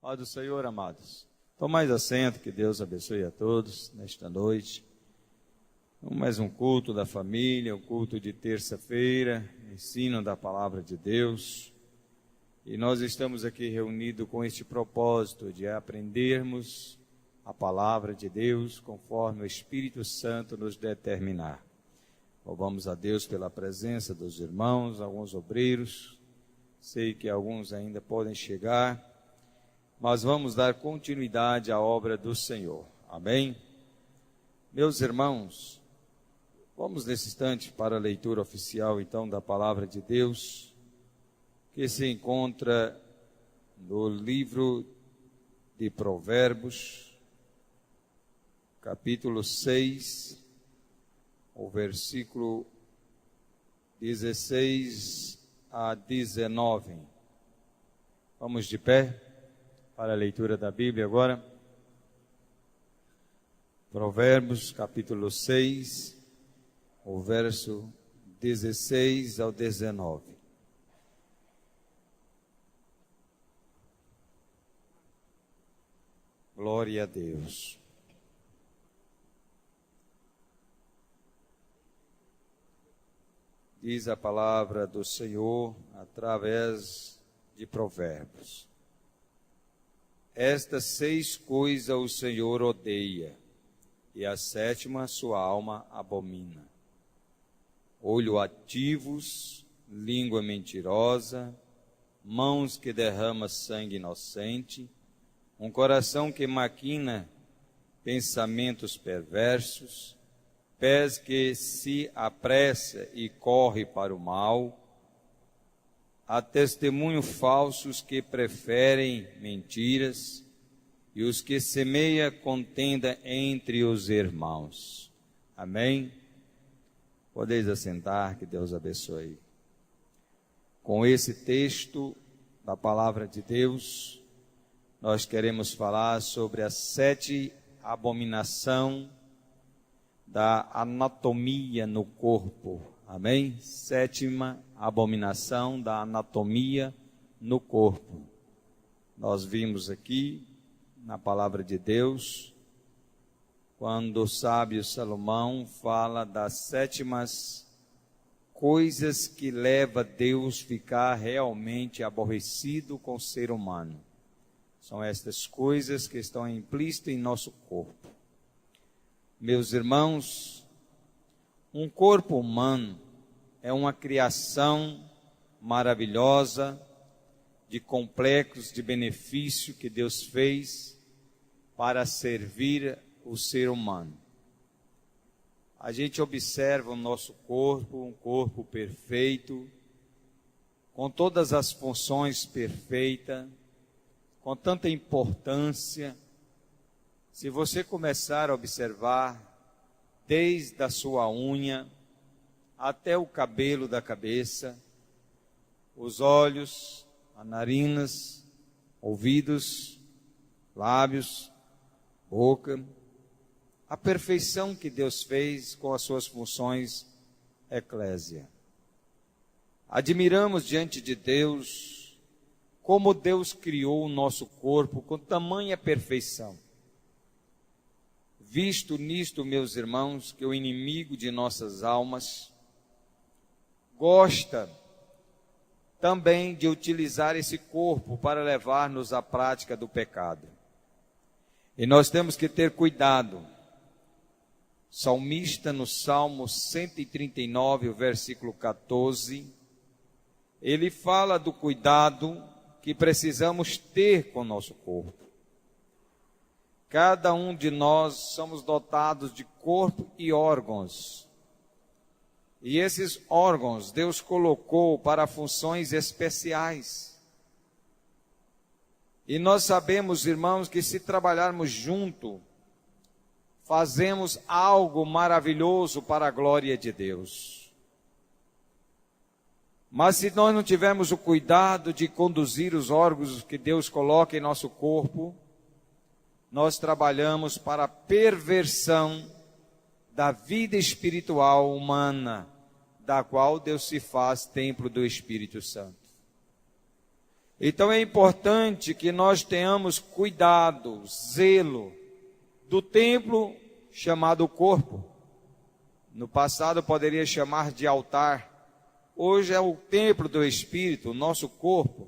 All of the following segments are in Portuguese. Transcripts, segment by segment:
Paz do Senhor, amados. Tomai assento, que Deus abençoe a todos nesta noite. Mais um culto da família, o culto de terça-feira, ensino da palavra de Deus. E nós estamos aqui reunidos com este propósito de aprendermos a palavra de Deus conforme o Espírito Santo nos determinar. Louvamos a Deus pela presença dos irmãos, alguns obreiros. Sei que alguns ainda podem chegar, mas vamos dar continuidade à obra do Senhor. Amém? Meus irmãos, vamos nesse instante para a leitura oficial, então, da palavra de Deus, que se encontra no livro de Provérbios, capítulo 6, o versículo 16 a 19. Vamos de pé para a leitura da Bíblia agora. Provérbios, capítulo 6, o verso 16 ao 19. Glória a Deus. Diz a palavra do Senhor através de Provérbios. Estas 6 coisas o Senhor odeia, e a 7ª sua alma abomina: olhos ativos, língua mentirosa, mãos que derramam sangue inocente, um coração que maquina pensamentos perversos, pés que se apressa e corre para o mal, há testemunhos falsos que preferem mentiras, e os que semeia contenda entre os irmãos. Amém? Podeis assentar, que Deus abençoe. Com esse texto da palavra de Deus, nós queremos falar sobre as 7 abominações da anatomia no corpo. Amém? 7ª abominação da anatomia no corpo. Nós vimos aqui na palavra de Deus, quando o sábio Salomão fala das 7 coisas que leva Deus a ficar realmente aborrecido com o ser humano. São estas coisas que estão implícitas em nosso corpo. Meus irmãos, um corpo humano é uma criação maravilhosa, de complexos de benefício que Deus fez para servir o ser humano. A gente observa o nosso corpo, um corpo perfeito, com todas as funções perfeitas, com tanta importância. Se você começar a observar, desde a sua unha até o cabelo da cabeça, os olhos, as narinas, ouvidos, lábios, boca, a perfeição que Deus fez com as suas funções eclésia. Admiramos diante de Deus como Deus criou o nosso corpo com tamanha perfeição. Visto nisto, meus irmãos, que o inimigo de nossas almas gosta também de utilizar esse corpo para levar-nos à prática do pecado. E nós temos que ter cuidado. O salmista, no Salmo 139, o versículo 14, ele fala do cuidado que precisamos ter com o nosso corpo. Cada um de nós somos dotados de corpo e órgãos. E esses órgãos Deus colocou para funções especiais. E nós sabemos, irmãos, que se trabalharmos junto, fazemos algo maravilhoso para a glória de Deus. Mas se nós não tivermos o cuidado de conduzir os órgãos que Deus coloca em nosso corpo, nós trabalhamos para a perversão da vida espiritual humana, da qual Deus se faz templo do Espírito Santo. Então é importante que nós tenhamos cuidado, zelo do templo chamado corpo. No passado poderia chamar de altar. Hoje é o templo do Espírito, o nosso corpo.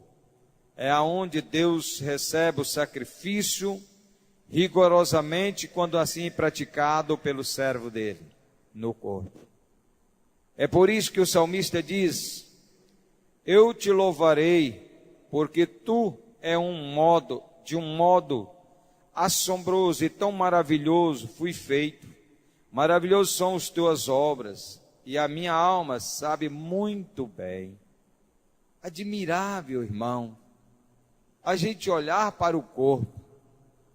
É aonde Deus recebe o sacrifício rigorosamente, quando assim praticado pelo servo dele, no corpo. É por isso que o salmista diz: eu te louvarei, porque tu de um modo assombroso e tão maravilhoso fui feito. Maravilhosos são as tuas obras, e a minha alma sabe muito bem. Admirável, irmão, a gente olhar para o corpo.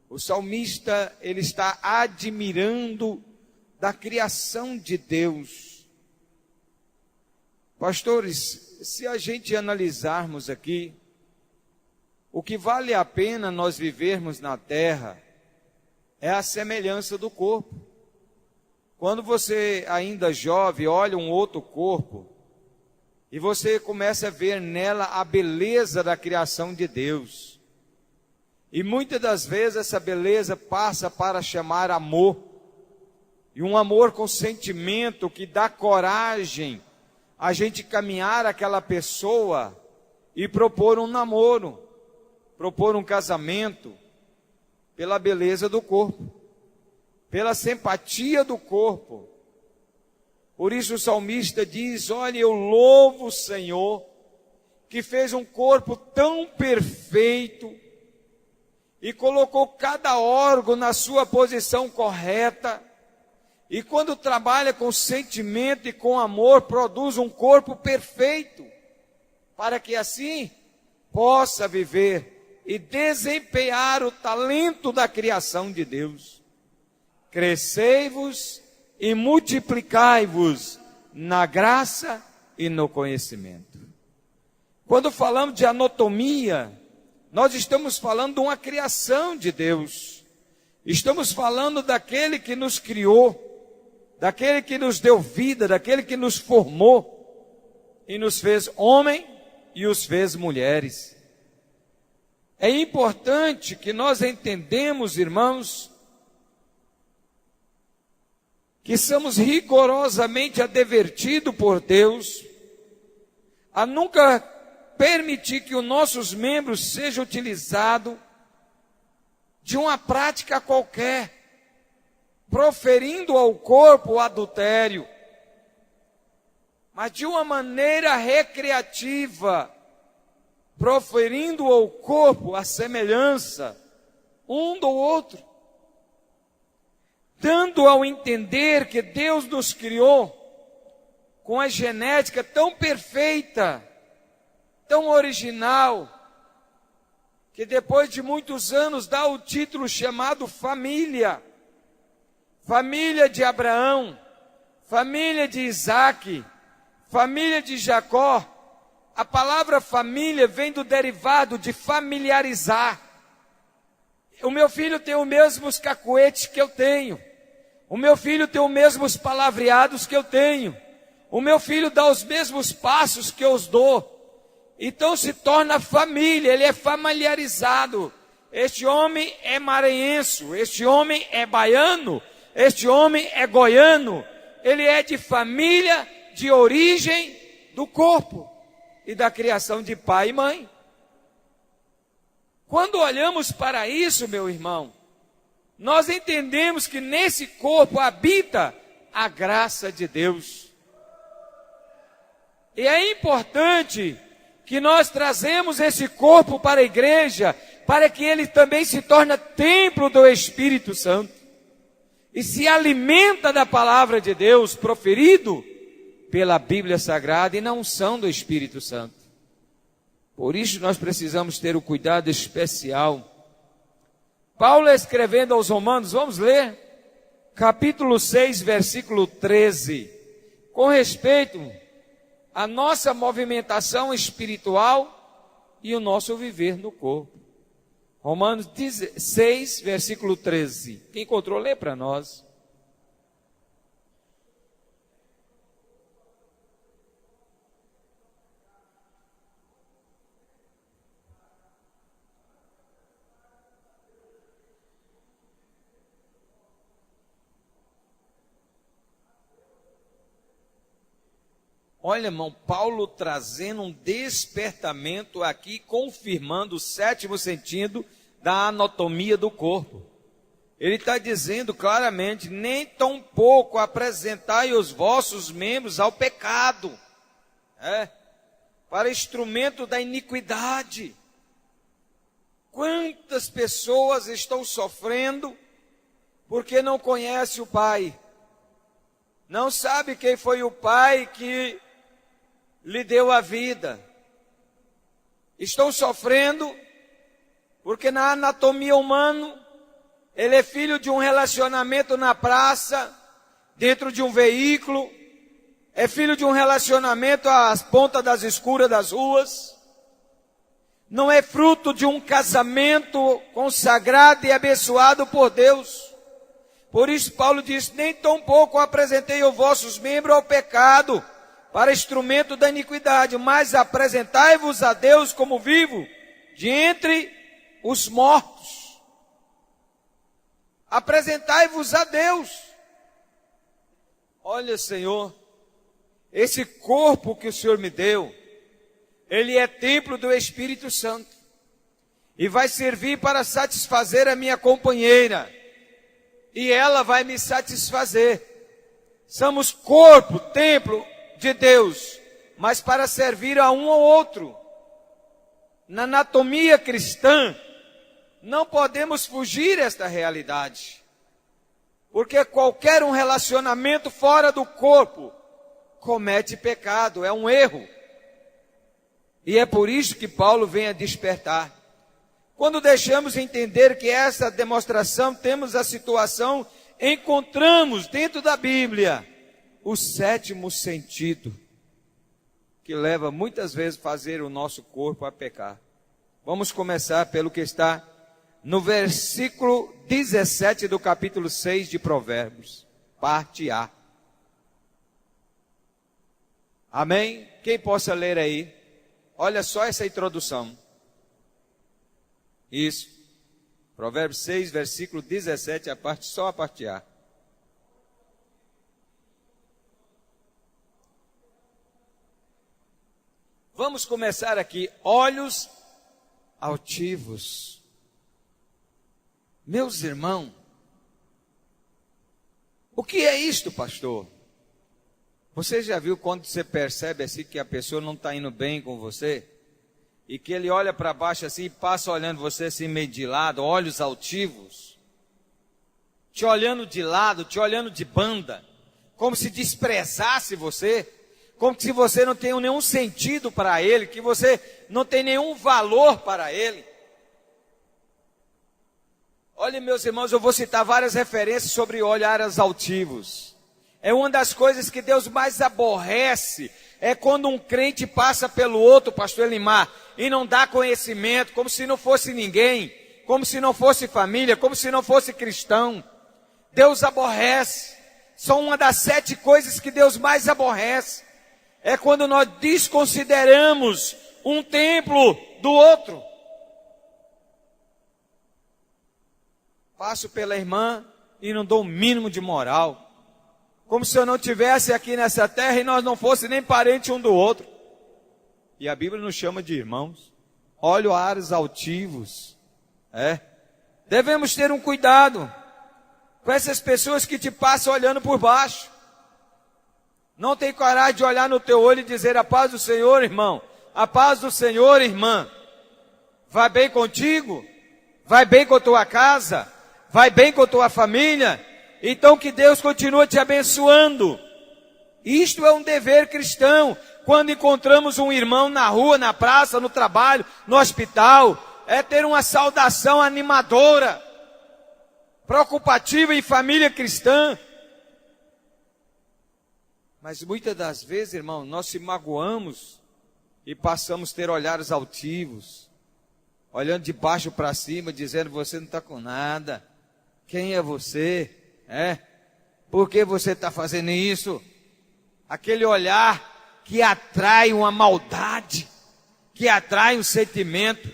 O salmista, ele está admirando da criação de Deus. Pastores, se a gente analisarmos aqui, o que vale a pena nós vivermos na terra é a semelhança do corpo. Quando você, ainda jovem, olha um outro corpo, e você começa a ver nela a beleza da criação de Deus. E muitas das vezes essa beleza passa para chamar amor. E um amor com sentimento que dá coragem a gente caminhar aquela pessoa e propor um namoro, propor um casamento, pela beleza do corpo, pela simpatia do corpo. Por isso o salmista diz: olha, eu louvo o Senhor, que fez um corpo tão perfeito, e colocou cada órgão na sua posição correta, e quando trabalha com sentimento e com amor, produz um corpo perfeito, para que assim possa viver e desempenhar o talento da criação de Deus. Crescei-vos e multiplicai-vos na graça e no conhecimento. Quando falamos de anatomia, nós estamos falando de uma criação de Deus. Estamos falando daquele que nos criou, daquele que nos deu vida, daquele que nos formou e nos fez homem e os fez mulheres. É importante que nós entendamos, irmãos, que somos rigorosamente advertidos por Deus a nunca permitir que os nossos membros sejam utilizados de uma prática qualquer, proferindo ao corpo o adultério, mas de uma maneira recreativa, proferindo ao corpo a semelhança um do outro, dando ao entender que Deus nos criou com a genética tão perfeita, tão original, que depois de muitos anos dá o título chamado família. Família de Abraão, família de Isaac, família de Jacó. A palavra família vem do derivado de familiarizar. O meu filho tem os mesmos cacuetes que eu tenho. O meu filho tem os mesmos palavreados que eu tenho. O meu filho dá os mesmos passos que eu os dou. Então se torna família, ele é familiarizado. Este homem é maranhense, este homem é baiano, este homem é goiano. Ele é de família, de origem do corpo e da criação de pai e mãe. Quando olhamos para isso, meu irmão, nós entendemos que nesse corpo habita a graça de Deus. E é importante que nós trazemos esse corpo para a igreja, para que ele também se torne templo do Espírito Santo. E se alimenta da palavra de Deus proferido pela Bíblia Sagrada e na unção do Espírito Santo. Por isso nós precisamos ter o cuidado especial. Paulo escrevendo aos Romanos, vamos ler, capítulo 6, versículo 13, com respeito à nossa movimentação espiritual e o nosso viver no corpo. Romanos 6, versículo 13. Quem encontrou, lê para nós. Olha, irmão, Paulo trazendo um despertamento aqui, confirmando o sétimo sentido da anatomia do corpo. Ele está dizendo claramente, nem tão pouco apresentai os vossos membros ao pecado, para instrumento da iniquidade. Quantas pessoas estão sofrendo porque não conhecem o Pai? Não sabe quem foi o Pai que lhe deu a vida. Estão sofrendo porque na anatomia humana, ele é filho de um relacionamento na praça, dentro de um veículo, é filho de um relacionamento às pontas das escuras das ruas, não é fruto de um casamento consagrado e abençoado por Deus. Por isso Paulo diz, nem tão pouco apresentei os vossos membros ao pecado, para instrumento da iniquidade, mas apresentai-vos a Deus como vivo, de entre os mortos. Apresentai-vos a Deus. Olha, Senhor, esse corpo que o Senhor me deu, ele é templo do Espírito Santo, e vai servir para satisfazer a minha companheira, e ela vai me satisfazer. Somos corpo, templo de Deus, mas para servir a um ao outro. Na anatomia cristã, não podemos fugir desta realidade, porque qualquer um relacionamento fora do corpo comete pecado, é um erro. E é por isso que Paulo vem a despertar. Quando deixamos entender que essa demonstração, temos a situação, encontramos dentro da Bíblia o sétimo sentido, que leva muitas vezes a fazer o nosso corpo a pecar. Vamos começar pelo que está no versículo 17 do capítulo 6 de Provérbios, parte A. Amém? Quem possa ler aí? Olha só essa introdução. Isso. Provérbios 6, versículo 17, só a parte A. Vamos começar aqui. Olhos altivos. Meus irmãos, o que é isto, pastor? Você já viu quando você percebe assim que a pessoa não está indo bem com você? E que ele olha para baixo assim e passa olhando você assim meio de lado, olhos altivos? Te olhando de lado, te olhando de banda, como se desprezasse você, como se você não tenha nenhum sentido para ele, que você não tem nenhum valor para ele. Olha, meus irmãos, eu vou citar várias referências sobre olhares altivos. É uma das coisas que Deus mais aborrece, é quando um crente passa pelo outro, pastor Elimar, e não dá conhecimento, como se não fosse ninguém, como se não fosse família, como se não fosse cristão. Deus aborrece. São uma das 7 coisas que Deus mais aborrece. É quando nós desconsideramos um templo do outro. Passo pela irmã e não dou o mínimo de moral. Como se eu não tivesse aqui nessa terra e nós não fosse nem parente um do outro. E a Bíblia nos chama de irmãos. Olhares altivos. Devemos ter um cuidado com essas pessoas que te passam olhando por baixo. Não tem coragem de olhar no teu olho e dizer: a paz do Senhor, irmão. A paz do Senhor, irmã. Vai bem contigo? Vai bem com a tua casa? Vai bem com a tua família? Então que Deus continue te abençoando. Isto é um dever cristão. Quando encontramos um irmão na rua, na praça, no trabalho, no hospital, é ter uma saudação animadora, preocupativa em família cristã. Mas muitas das vezes, irmão, nós se magoamos e passamos a ter olhares altivos, olhando de baixo para cima, dizendo: você não está com nada. Quem é você? Por que você está fazendo isso? Aquele olhar que atrai uma maldade, que atrai um sentimento.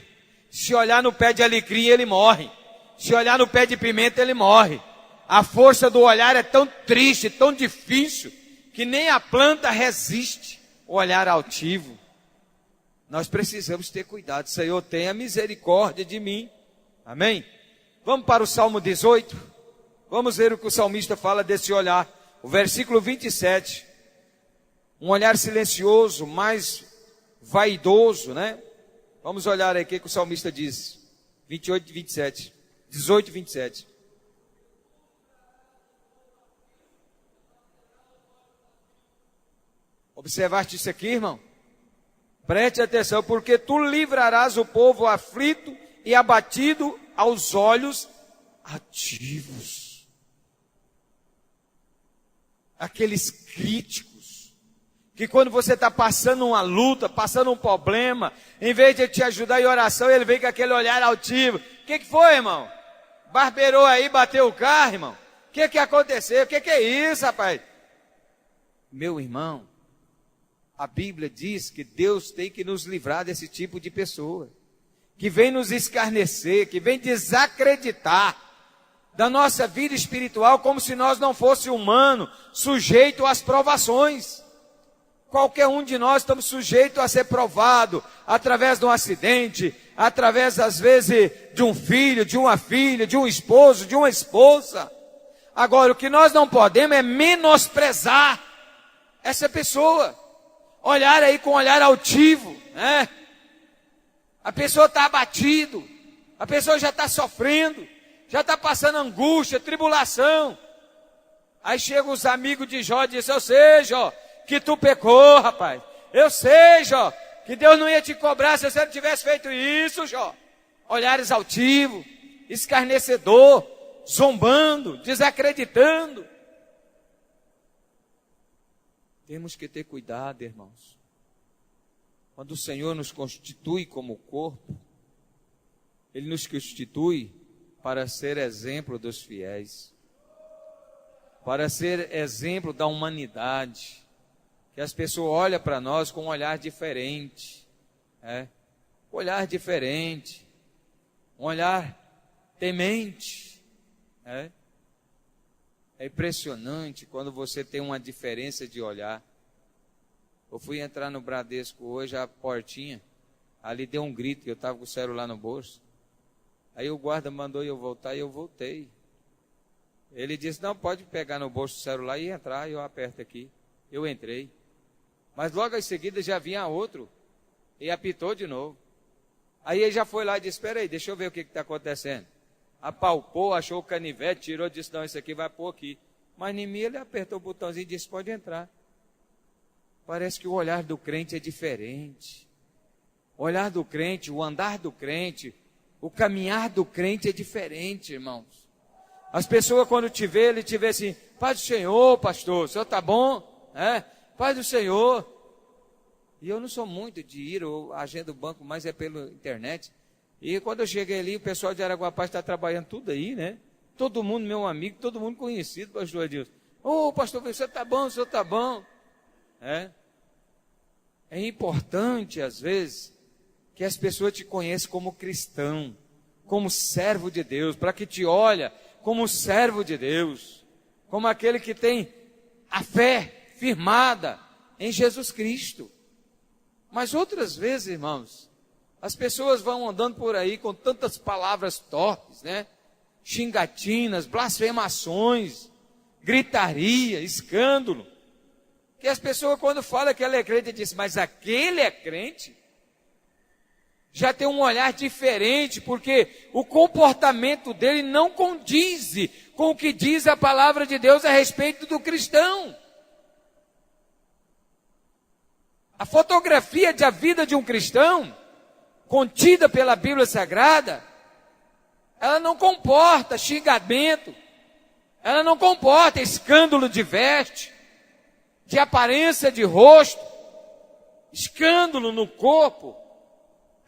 Se olhar no pé de alecrim, ele morre. Se olhar no pé de pimenta, ele morre. A força do olhar é tão triste, tão difícil, que nem a planta resiste. olhar altivo. Nós precisamos ter cuidado. Senhor, tenha misericórdia de mim. Amém? Vamos para o Salmo 18. Vamos ver o que o salmista fala desse olhar. O versículo 27. Um olhar silencioso, mais vaidoso, né? Vamos olhar aqui o que o salmista diz. 28 e 27. 18 e 27. Observaste isso aqui, irmão? Preste atenção, porque tu livrarás o povo aflito e abatido aos olhos ativos. Aqueles críticos, que quando você está passando uma luta, passando um problema, em vez de te ajudar em oração, ele vem com aquele olhar altivo. O que foi, irmão? Barbeirou aí, bateu o carro, irmão? O que aconteceu? O que é isso, rapaz? Meu irmão, a Bíblia diz que Deus tem que nos livrar desse tipo de pessoa, que vem nos escarnecer, que vem desacreditar da nossa vida espiritual, como se nós não fosse humano, sujeito às provações. Qualquer um de nós estamos sujeitos a ser provado, através de um acidente, através às vezes de um filho, de uma filha, de um esposo, de uma esposa. Agora, o que nós não podemos é menosprezar essa pessoa. Olhar aí com um olhar altivo, né? A pessoa está abatido, a pessoa já está sofrendo, já está passando angústia, tribulação. Aí chegam os amigos de Jó e dizem: eu sei, Jó, que tu pecou, rapaz. Eu sei, Jó, que Deus não ia te cobrar se você não tivesse feito isso, Jó. Olhares altivos, escarnecedor, zombando, desacreditando. Temos que ter cuidado, irmãos. Quando o Senhor nos constitui como corpo, Ele nos constitui para ser exemplo dos fiéis, para ser exemplo da humanidade, que as pessoas olham para nós com um olhar diferente, um olhar diferente, um olhar temente. É impressionante quando você tem uma diferença de olhar. Eu fui entrar no Bradesco hoje, a portinha, ali deu um grito, que eu estava com o celular no bolso. Aí o guarda mandou eu voltar e eu voltei. Ele disse: não, pode pegar no bolso o celular e entrar. E eu aperto aqui. Eu entrei. Mas logo em seguida já vinha outro e apitou de novo. Aí ele já foi lá e disse: espera aí, deixa eu ver o que está acontecendo. Apalpou, achou o canivete, tirou, disse: não, isso aqui vai pôr aqui. Mas em mim ele apertou o botãozinho e disse: pode entrar. Parece que o olhar do crente é diferente. O olhar do crente, o andar do crente, o caminhar do crente é diferente, irmãos. As pessoas quando te vê, ele te vê assim: paz do Senhor, pastor, o senhor está bom? Paz do Senhor. E eu não sou muito de ir, eu agendo o banco, mas é pela internet. E quando eu cheguei ali, o pessoal de Araguapaz está trabalhando tudo aí, né? Todo mundo meu amigo, todo mundo conhecido, pastor Adilson. Ô, pastor, o senhor está bom, o senhor está bom. É importante, às vezes, que as pessoas te conheçam como cristão, como servo de Deus, para que te olhe como servo de Deus, como aquele que tem a fé firmada em Jesus Cristo. Mas outras vezes, irmãos, as pessoas vão andando por aí com tantas palavras torpes, né? Xingatinas, blasfemações, gritaria, escândalo, que as pessoas quando falam que ela é crente, dizem: mas aquele é crente? Já tem um olhar diferente, porque o comportamento dele não condiz com o que diz a palavra de Deus a respeito do cristão. A fotografia da vida de um cristão, contida pela Bíblia Sagrada, ela não comporta xingamento, ela não comporta escândalo de veste, de aparência de rosto, escândalo no corpo,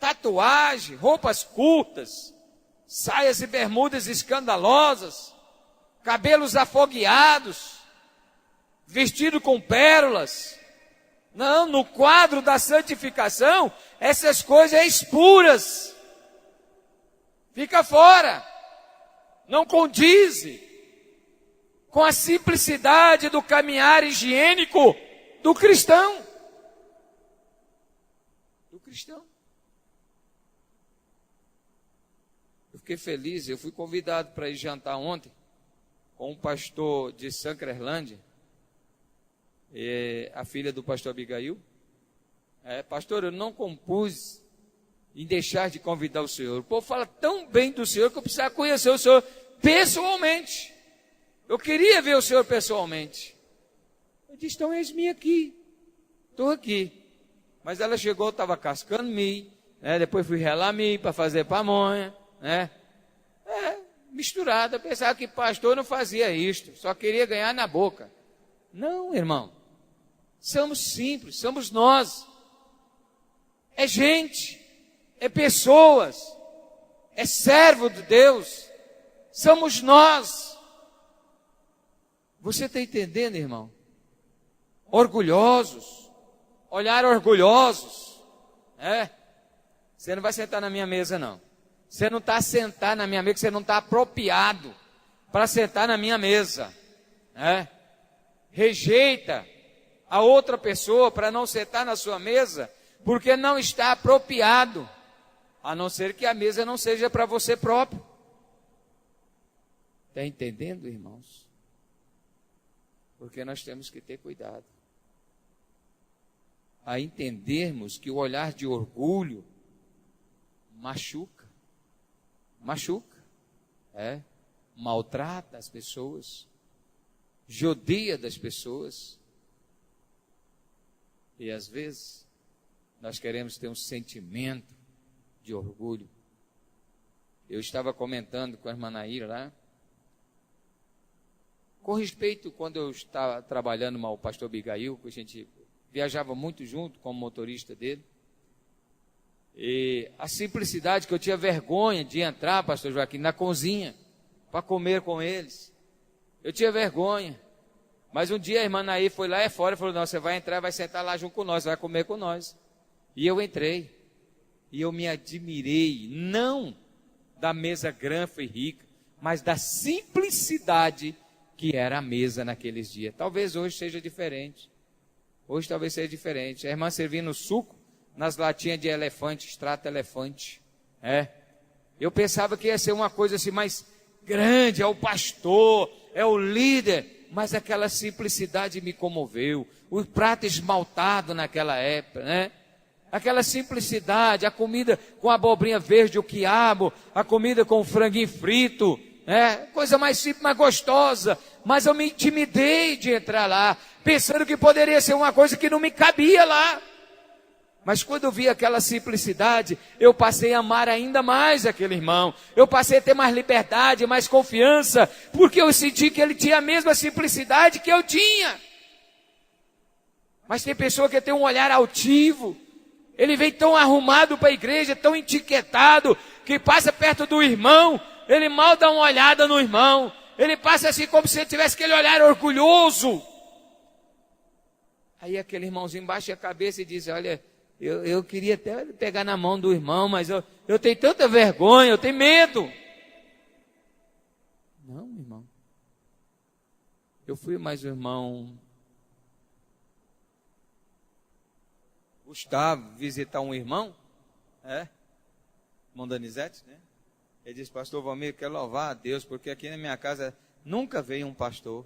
tatuagem, roupas curtas, saias e bermudas escandalosas, cabelos afogueados, vestido com pérolas. Não, no quadro da santificação, essas coisas são expuras. Fica fora. Não condiz com a simplicidade do caminhar higiênico do cristão. cristão. Eu fiquei feliz, eu fui convidado para ir jantar ontem com um pastor de Sancrelândia, a filha do pastor Abigail. Pastor, eu não compus em deixar de convidar o senhor. O povo fala tão bem do senhor que eu precisava conhecer o senhor pessoalmente. Eu queria ver o senhor pessoalmente. Eu disse, então eis-me aqui. Estou aqui. Mas ela chegou, estava cascando milho, depois fui relar milho para fazer pamonha, misturada. Eu pensava que pastor não fazia isto, só queria ganhar na boca. Não, irmão. Somos simples, somos nós. É gente, é pessoas, é servo de Deus. Somos nós. Você está entendendo, irmão? Orgulhosos, olhar orgulhosos. Você não vai sentar na minha mesa, não. Você não está sentado na minha mesa, você não está apropriado para sentar na minha mesa. Rejeita a outra pessoa para não sentar na sua mesa, porque não está apropriado, a não ser que a mesa não seja para você próprio. Está entendendo, irmãos? Porque nós temos que ter cuidado a entendermos que o olhar de orgulho machuca, maltrata as pessoas, judia das pessoas, e às vezes nós queremos ter um sentimento de orgulho. Eu estava comentando com a irmã Naira lá, com respeito, quando eu estava trabalhando com o pastor Abigail, que a gente viajava muito junto como motorista dele, e a simplicidade que eu tinha vergonha de entrar, pastor Joaquim, na cozinha, para comer com eles. Eu tinha vergonha. Mas um dia a irmã Naí foi lá fora e falou, não, você vai entrar, vai sentar lá junto com nós, vai comer com nós. E eu entrei. E eu me admirei, não da mesa grande e rica, mas da simplicidade que era a mesa naqueles dias. Talvez hoje seja diferente. Hoje talvez seja diferente. A irmã servindo suco nas latinhas de elefante, extrato elefante. Eu pensava que ia ser uma coisa assim mais grande, é o pastor, é o líder, mas aquela simplicidade me comoveu. O prato esmaltado naquela época, aquela simplicidade, a comida com a abobrinha verde, o quiabo, a comida com o franguinho frito, coisa mais simples, mais gostosa. Mas eu me intimidei de entrar lá, pensando que poderia ser uma coisa que não me cabia lá. Mas quando eu vi aquela simplicidade, eu passei a amar ainda mais aquele irmão. Eu passei a ter mais liberdade, mais confiança, porque eu senti que ele tinha a mesma simplicidade que eu tinha. Mas tem pessoa que tem um olhar altivo. Ele vem tão arrumado para a igreja, tão etiquetado, que passa perto do irmão, ele mal dá uma olhada no irmão. Ele passa assim como se ele tivesse aquele olhar orgulhoso. Aí aquele irmãozinho baixa a cabeça e diz, olha, eu queria até pegar na mão do irmão, mas eu tenho tanta vergonha, eu tenho medo. Não, irmão. Eu fui mais o irmão Gustavo visitar um irmão, irmão Danizete, Ele disse, pastor Valmir, quero louvar a Deus, porque aqui na minha casa nunca veio um pastor.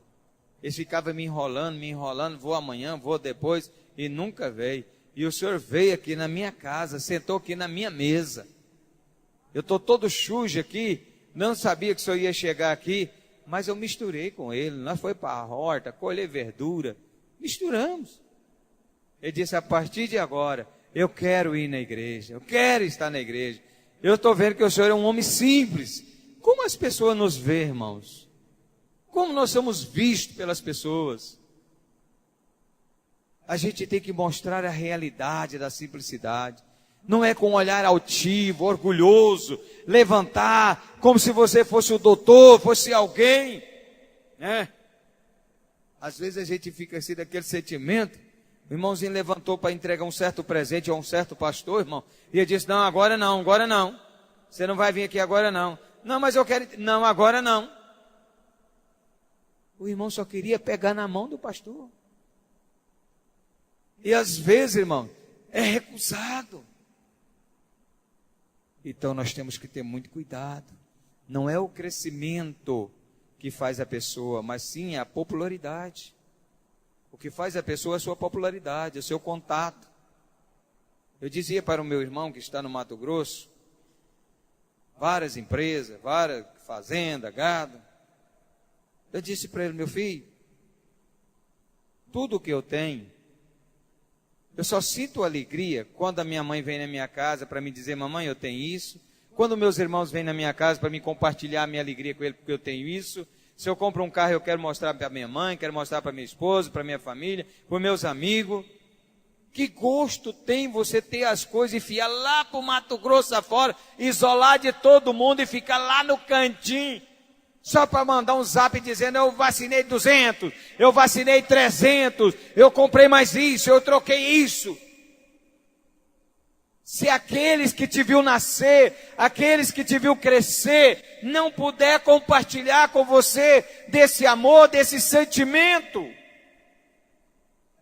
Eles ficavam me enrolando, vou amanhã, vou depois, e nunca veio. E o senhor veio aqui na minha casa, sentou aqui na minha mesa. Eu estou todo sujo aqui, não sabia que o senhor ia chegar aqui, mas eu misturei com ele. Nós fomos para a horta, colher verdura, misturamos. Ele disse, a partir de agora, eu quero ir na igreja, eu quero estar na igreja. Eu estou vendo que o senhor é um homem simples. Como as pessoas nos veem, irmãos? Como nós somos vistos pelas pessoas? A gente tem que mostrar a realidade da simplicidade. Não é com um olhar altivo, orgulhoso, levantar, como se você fosse o doutor, fosse alguém, Às vezes a gente fica assim daquele sentimento. O irmãozinho levantou para entregar um certo presente a um certo pastor, irmão, e ele disse, não, agora não. Você não vai vir aqui agora não. Não, mas eu quero, não, agora não. O irmão só queria pegar na mão do pastor. E às vezes, irmão, é recusado. Então nós temos que ter muito cuidado. Não é o crescimento que faz a pessoa, mas sim a popularidade. O que faz a pessoa é a sua popularidade, o seu contato. Eu dizia para o meu irmão que está no Mato Grosso, várias empresas, várias fazendas, gado. Eu disse para ele: meu filho, tudo que eu tenho, eu só sinto alegria quando a minha mãe vem na minha casa para me dizer: mamãe, eu tenho isso. Quando meus irmãos vêm na minha casa para me compartilhar a minha alegria com ele, porque eu tenho isso. Se eu compro um carro, eu quero mostrar para minha mãe, quero mostrar para minha esposa, para minha família, para meus amigos. Que gosto tem você ter as coisas e enfiar lá para o Mato Grosso afora, isolar de todo mundo e ficar lá no cantinho, só para mandar um zap dizendo: eu vacinei 200, eu vacinei 300, eu comprei mais isso, eu troquei isso. Se aqueles que te viu nascer, aqueles que te viu crescer, não puder compartilhar com você desse amor, desse sentimento.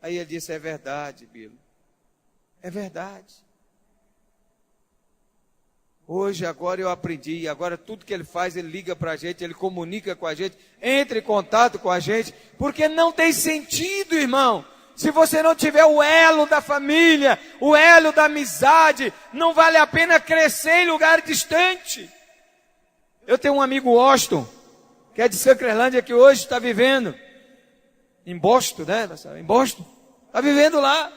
Aí ele disse: é verdade, Bilo. É verdade. Hoje, agora eu aprendi, agora tudo que ele faz, ele liga para a gente, ele comunica com a gente, entra em contato com a gente, porque não tem sentido, irmão. Se você não tiver o elo da família, o elo da amizade, não vale a pena crescer em lugar distante. Eu tenho um amigo, Washington, que é de Sacrelândia, que hoje está vivendo em Boston, né? Em Boston, está vivendo lá.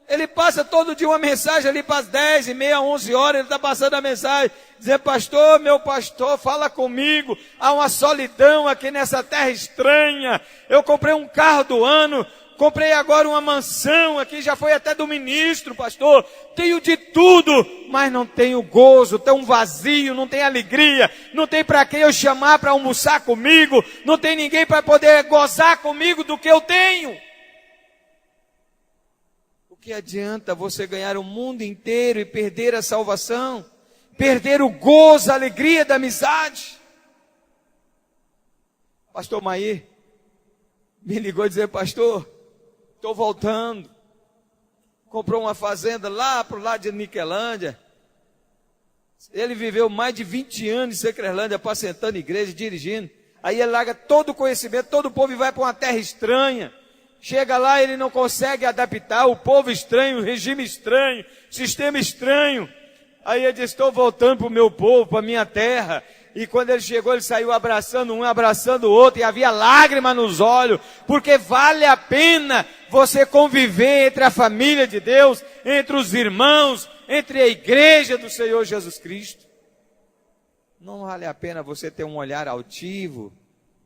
Ele passa todo dia uma mensagem ali para as 10h30, 11 horas, ele está passando a mensagem, dizendo: pastor, meu pastor, fala comigo, há uma solidão aqui nessa terra estranha, eu comprei um carro do ano, comprei agora uma mansão aqui, já foi até do ministro, pastor, tenho de tudo, mas não tenho gozo, tenho um vazio, não tenho alegria, não tem para quem eu chamar para almoçar comigo, não tem ninguém para poder gozar comigo do que eu tenho. O que adianta você ganhar o mundo inteiro e perder a salvação, perder o gozo, a alegria da amizade? Pastor Maí me ligou e disse: pastor, estou voltando, comprou uma fazenda lá para o lado de Niquelândia. Ele viveu mais de 20 anos em Sacrelândia, apacentando igreja, dirigindo. Aí ele larga todo o conhecimento, todo o povo e vai para uma terra estranha. Chega lá, ele não consegue adaptar, o povo estranho, o regime estranho, sistema estranho. Aí ele disse: estou voltando para o meu povo, para a minha terra. E quando ele chegou, ele saiu abraçando um, abraçando o outro, e havia lágrima nos olhos, porque vale a pena você conviver entre a família de Deus, entre os irmãos, entre a igreja do Senhor Jesus Cristo. Não vale a pena você ter um olhar altivo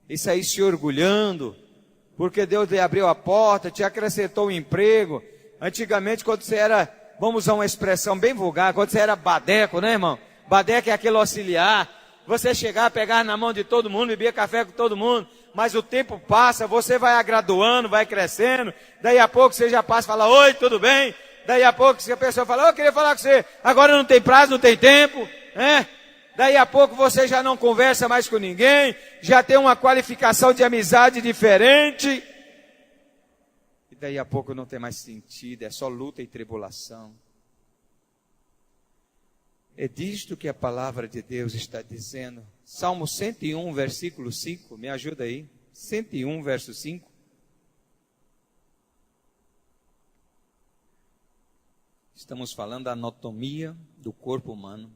e sair se orgulhando, porque Deus lhe abriu a porta, te acrescentou um emprego. Antigamente, quando você era, vamos usar uma expressão bem vulgar, quando você era badeco, né, irmão? Badeco é aquele auxiliar. Você chegar, pegar na mão de todo mundo, beber café com todo mundo, mas o tempo passa, você vai graduando, vai crescendo, daí a pouco você já passa e fala: oi, tudo bem? Daí a pouco a pessoa fala: eu queria falar com você, agora não tem prazo, não tem tempo, né? Daí a pouco você já não conversa mais com ninguém, já tem uma qualificação de amizade diferente, e daí a pouco não tem mais sentido, é só luta e tribulação. É disto que a palavra de Deus está dizendo. Salmo 101, versículo 5, me ajuda aí. 101, verso 5. Estamos falando da anatomia do corpo humano.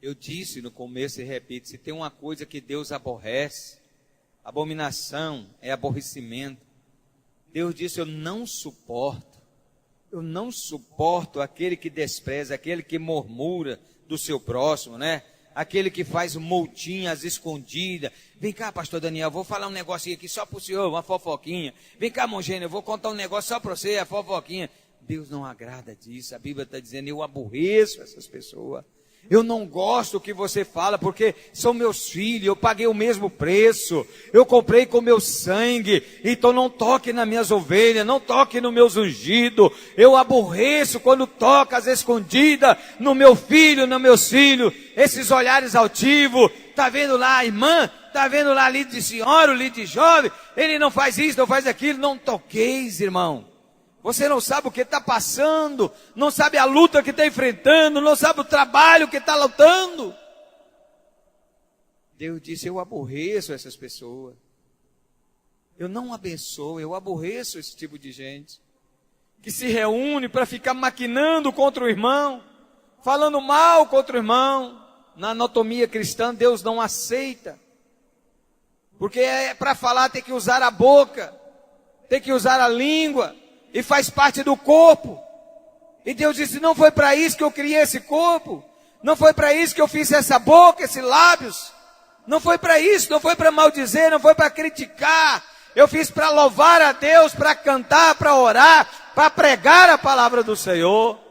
Eu disse no começo e repito: se tem uma coisa que Deus aborrece, abominação é aborrecimento. Deus disse: eu não suporto aquele que despreza, aquele que murmura do seu próximo, né? Aquele que faz moltinhas escondidas. Vem cá, pastor Daniel, vou falar um negocinho aqui só para o senhor, uma fofoquinha. Vem cá, Mongênio, eu vou contar um negócio só para você, a fofoquinha. Deus não agrada disso. A Bíblia está dizendo: eu aborreço essas pessoas. Eu não gosto do que você fala, porque são meus filhos, eu paguei o mesmo preço, eu comprei com meu sangue, então não toque nas minhas ovelhas, não toque nos meus ungidos. Eu aborreço quando toca às escondidas no meu filho, nos meus filhos, esses olhares altivos, Está vendo lá a irmã? Está vendo lá a líder de senhora, o líder de jovem? Ele não faz isso, não faz aquilo. Não toqueis, irmão. Você não sabe o que está passando, não sabe a luta que está enfrentando, não sabe o trabalho que está lutando. Deus disse, eu aborreço essas pessoas. Eu não abençoo, eu aborreço esse tipo de gente. Que se reúne para ficar maquinando contra o irmão, falando mal contra o irmão. Na anatomia cristã, Deus não aceita. Porque para falar tem que usar a boca, tem que usar a língua, e faz parte do corpo. E Deus disse, não foi para isso que eu criei esse corpo, não foi para isso que eu fiz essa boca, esses lábios, não foi para isso, não foi para maldizer, não foi para criticar, eu fiz para louvar a Deus, para cantar, para orar, para pregar a palavra do Senhor.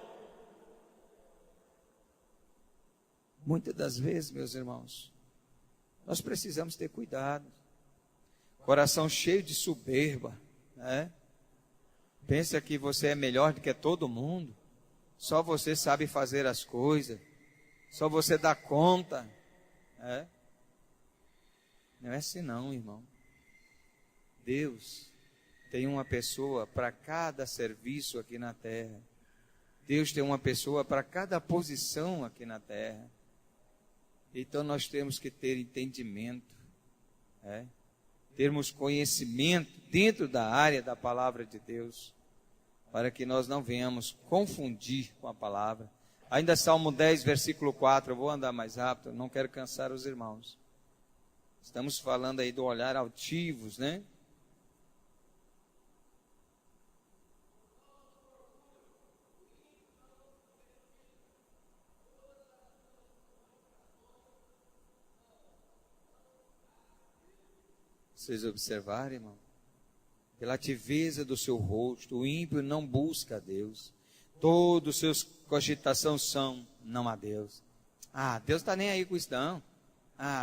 Muitas das vezes, meus irmãos, nós precisamos ter cuidado. Coração cheio de soberba, né? Pensa que você é melhor do que todo mundo. Só você sabe fazer as coisas. Só você dá conta. É? Não é assim não, irmão. Deus tem uma pessoa para cada serviço aqui na terra. Deus tem uma pessoa para cada posição aqui na terra. Então nós temos que ter entendimento. Termos conhecimento dentro da área da palavra de Deus, para que nós não venhamos confundir com a palavra. Ainda Salmo 10, versículo 4, eu vou andar mais rápido, não quero cansar os irmãos. Estamos falando aí do olhar altivos, né? Vocês observarem, irmão, pela altiveza do seu rosto, o ímpio não busca a Deus. Todos os seus cogitações são, não a Deus. Deus está nem aí com isso não.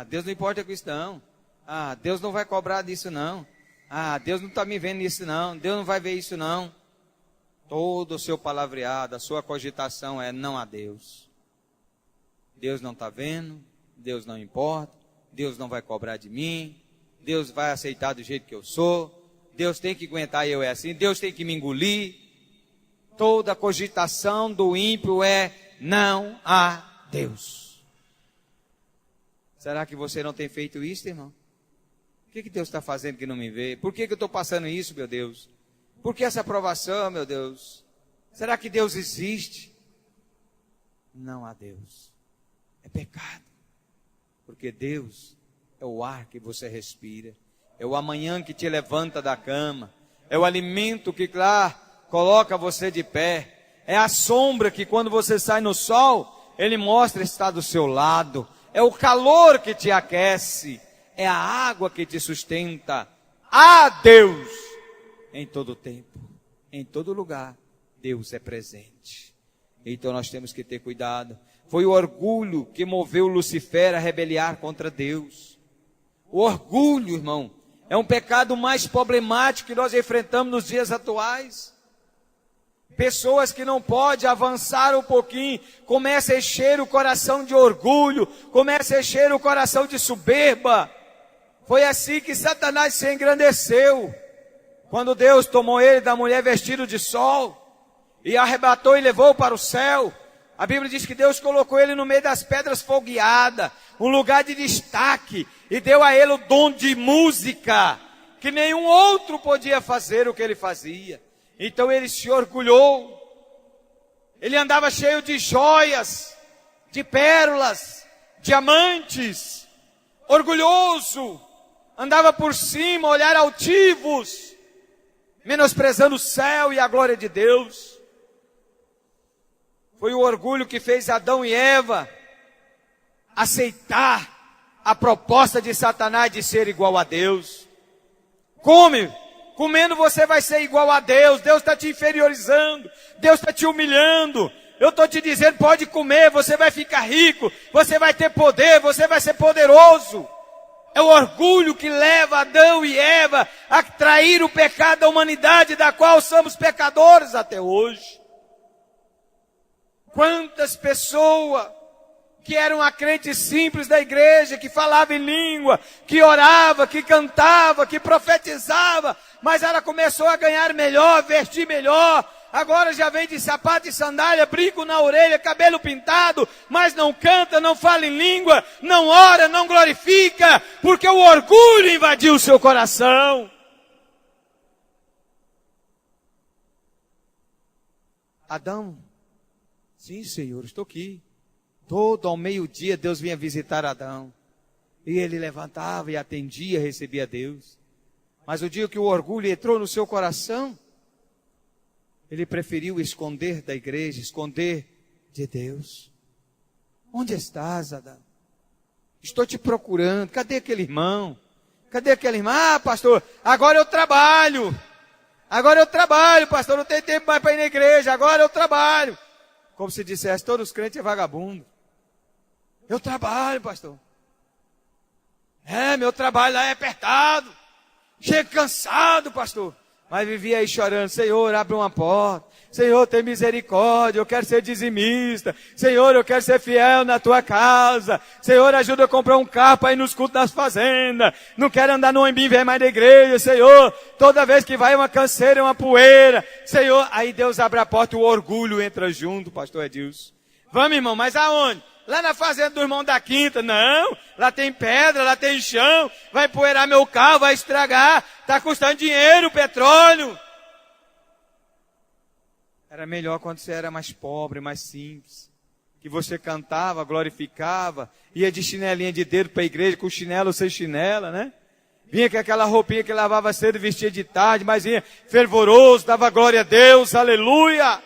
Deus não importa com isso não. Deus não vai cobrar disso não. Deus não está me vendo nisso não. Deus não vai ver isso não. Todo o seu palavreado, a sua cogitação é não a Deus. Deus não está vendo, Deus não importa, Deus não vai cobrar de mim. Deus vai aceitar do jeito que eu sou, Deus tem que aguentar eu assim, Deus tem que me engolir. Toda cogitação do ímpio é não a Deus. Será que você não tem feito isso, irmão? O que Deus está fazendo que não me vê? Por que eu estou passando isso, meu Deus? Por que essa aprovação, meu Deus? Será que Deus existe? Não há Deus. É pecado. Porque Deus é o ar que você respira, é o amanhã que te levanta da cama, é o alimento que lá coloca você de pé, é a sombra que quando você sai no sol, ele mostra estar do seu lado, é o calor que te aquece, é a água que te sustenta. Há Deus em todo tempo, em todo lugar, Deus é presente. Então nós temos que ter cuidado. Foi o orgulho que moveu Lucifer a rebeliar contra Deus. O orgulho, irmão, é um pecado mais problemático que nós enfrentamos nos dias atuais. Pessoas que não podem avançar um pouquinho, começam a encher o coração de orgulho, começam a encher o coração de soberba. Foi assim que Satanás se engrandeceu, quando Deus tomou ele da mulher vestido de sol, e arrebatou e levou para o céu. A Bíblia diz que Deus colocou ele no meio das pedras fogueadas, um lugar de destaque, e deu a ele o dom de música, que nenhum outro podia fazer o que ele fazia. Então ele se orgulhou, ele andava cheio de joias, de pérolas, diamantes, orgulhoso, andava por cima, olhar altivos, menosprezando o céu e a glória de Deus. Foi o orgulho que fez Adão e Eva aceitar a proposta de Satanás de ser igual a Deus. Comendo você vai ser igual a Deus. Deus está te inferiorizando, Deus está te humilhando. Eu estou te dizendo, pode comer, você vai ficar rico, você vai ter poder, você vai ser poderoso. É o orgulho que leva Adão e Eva a trair o pecado da humanidade, da qual somos pecadores até hoje. Quantas pessoas que era uma crente simples da igreja, que falava em língua, que orava, que cantava, que profetizava, mas ela começou a ganhar melhor, vestir melhor, agora já vem de sapato e sandália, brinco na orelha, cabelo pintado, mas não canta, não fala em língua, não ora, não glorifica, porque o orgulho invadiu o seu coração. Adão, sim, Senhor, estou aqui. Todo ao meio-dia Deus vinha visitar Adão. E ele levantava e atendia, recebia Deus. Mas o dia que o orgulho entrou no seu coração, ele preferiu esconder da igreja, esconder de Deus. Onde estás, Adão? Estou te procurando. Cadê aquele irmão? Cadê aquele irmão? Ah, pastor, agora eu trabalho. Agora eu trabalho, pastor, não tem tempo mais para ir na igreja. Agora eu trabalho. Como se dissesse, todos os crentes é vagabundo. Eu trabalho, pastor. Meu trabalho lá é apertado. Chego cansado, pastor. Mas vivia aí chorando, Senhor, abre uma porta. Senhor, tem misericórdia, eu quero ser dizimista. Senhor, eu quero ser fiel na tua casa. Senhor, ajuda eu a comprar um carro para ir nos cultos das fazendas. Não quero andar no ônibus velho mais da igreja, Senhor. Toda vez que vai uma canseira, uma poeira. Senhor, aí Deus abre a porta e o orgulho entra junto, pastor Edilson. Vamos, irmão, mas aonde? Lá na fazenda do irmão da quinta, não, lá tem pedra, lá tem chão, vai empoeirar meu carro, vai estragar, está custando dinheiro, petróleo. Era melhor quando você era mais pobre, mais simples, que você cantava, glorificava, ia de chinelinha de dedo para a igreja, com chinelo ou sem chinela, né? Vinha com aquela roupinha que lavava cedo e vestia de tarde, mas vinha fervoroso, dava glória a Deus, aleluia.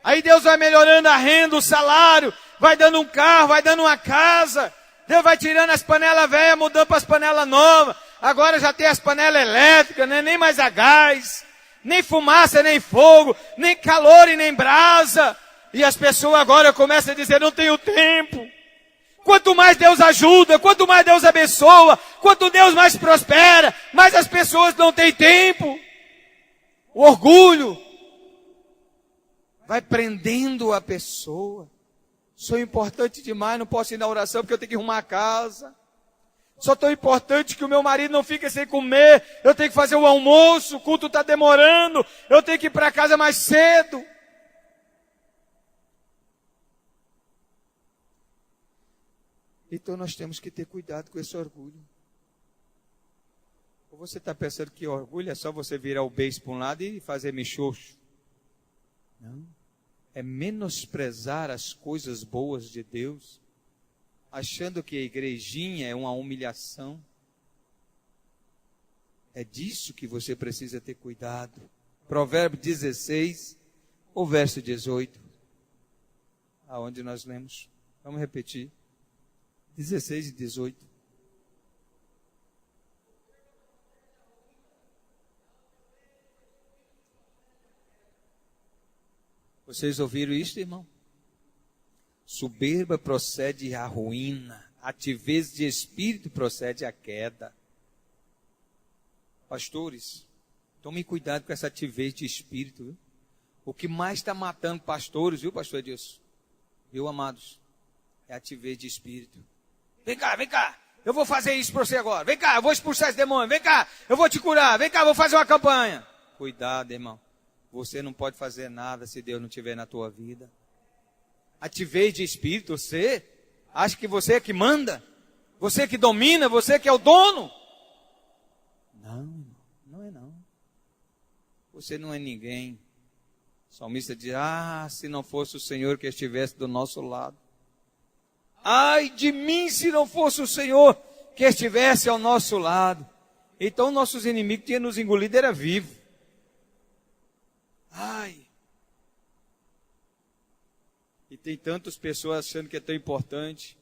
Aí Deus vai melhorando a renda, o salário, vai dando um carro, vai dando uma casa. Deus vai tirando as panelas velhas, mudando para as panelas novas. Agora já tem as panelas elétricas, né? Nem mais a gás, nem fumaça, nem fogo, nem calor e nem brasa. E as pessoas agora começam a dizer, não tenho tempo. Quanto mais Deus ajuda, quanto mais Deus abençoa, quanto Deus mais prospera, mais as pessoas não têm tempo. O orgulho vai prendendo a pessoa. Sou importante demais, não posso ir na oração porque eu tenho que arrumar a casa. Sou tão importante que o meu marido não fica sem comer. Eu tenho que fazer o almoço, o culto está demorando. Eu tenho que ir para casa mais cedo. Então nós temos que ter cuidado com esse orgulho. Ou você está pensando que orgulho é só você virar o beiço para um lado e fazer michoxo? Não. É menosprezar as coisas boas de Deus, achando que a igrejinha é uma humilhação. É disso que você precisa ter cuidado. Provérbio 16, o verso 18. Aonde nós lemos? Vamos repetir. 16 e 18. Vocês ouviram isso, irmão? Soberba procede à ruína, altivez de espírito procede à queda. Pastores, tomem cuidado com essa altivez de espírito, viu? O que mais está matando pastores, viu, pastor Edilson? Viu, amados? É a altivez de espírito. Vem cá, eu vou fazer isso para você agora. Vem cá, eu vou expulsar esse demônio. Vem cá, eu vou te curar. Vem cá, eu vou fazer uma campanha. Cuidado, irmão. Você não pode fazer nada se Deus não estiver na tua vida. Altivez de espírito, você acha que você é que manda? Você é que domina? Você é que é o dono? Não, não é não. Você não é ninguém. O salmista diz, se não fosse o Senhor que estivesse do nosso lado. Ai de mim se não fosse o Senhor que estivesse ao nosso lado. Então nossos inimigos tinham nos engolido, era vivo. Ai. E tem tantas pessoas achando que é tão importante.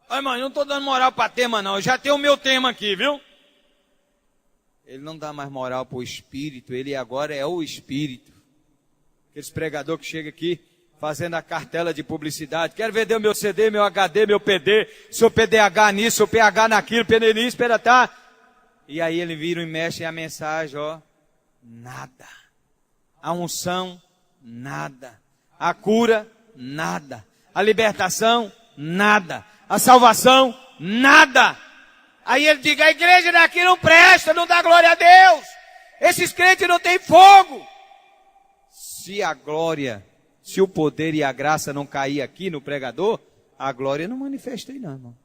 Ai, mãe, não estou dando moral para tema não, eu já tenho o meu tema aqui, viu? Ele não dá mais moral para o Espírito, ele agora é o Espírito. Aqueles pregadores que chegam aqui, fazendo a cartela de publicidade. Quero vender o meu CD, meu HD, meu PD, seu PDH nisso, seu PH naquilo, PD nisso, PDH. E aí ele vira e mexe a mensagem, nada. A unção, nada. A cura, nada. A libertação, nada. A salvação, nada. Aí ele diz, a igreja daqui não presta, não dá glória a Deus. Esses crentes não têm fogo. Se a glória, se o poder e a graça não cair aqui no pregador, a glória não manifesta aí não, irmão.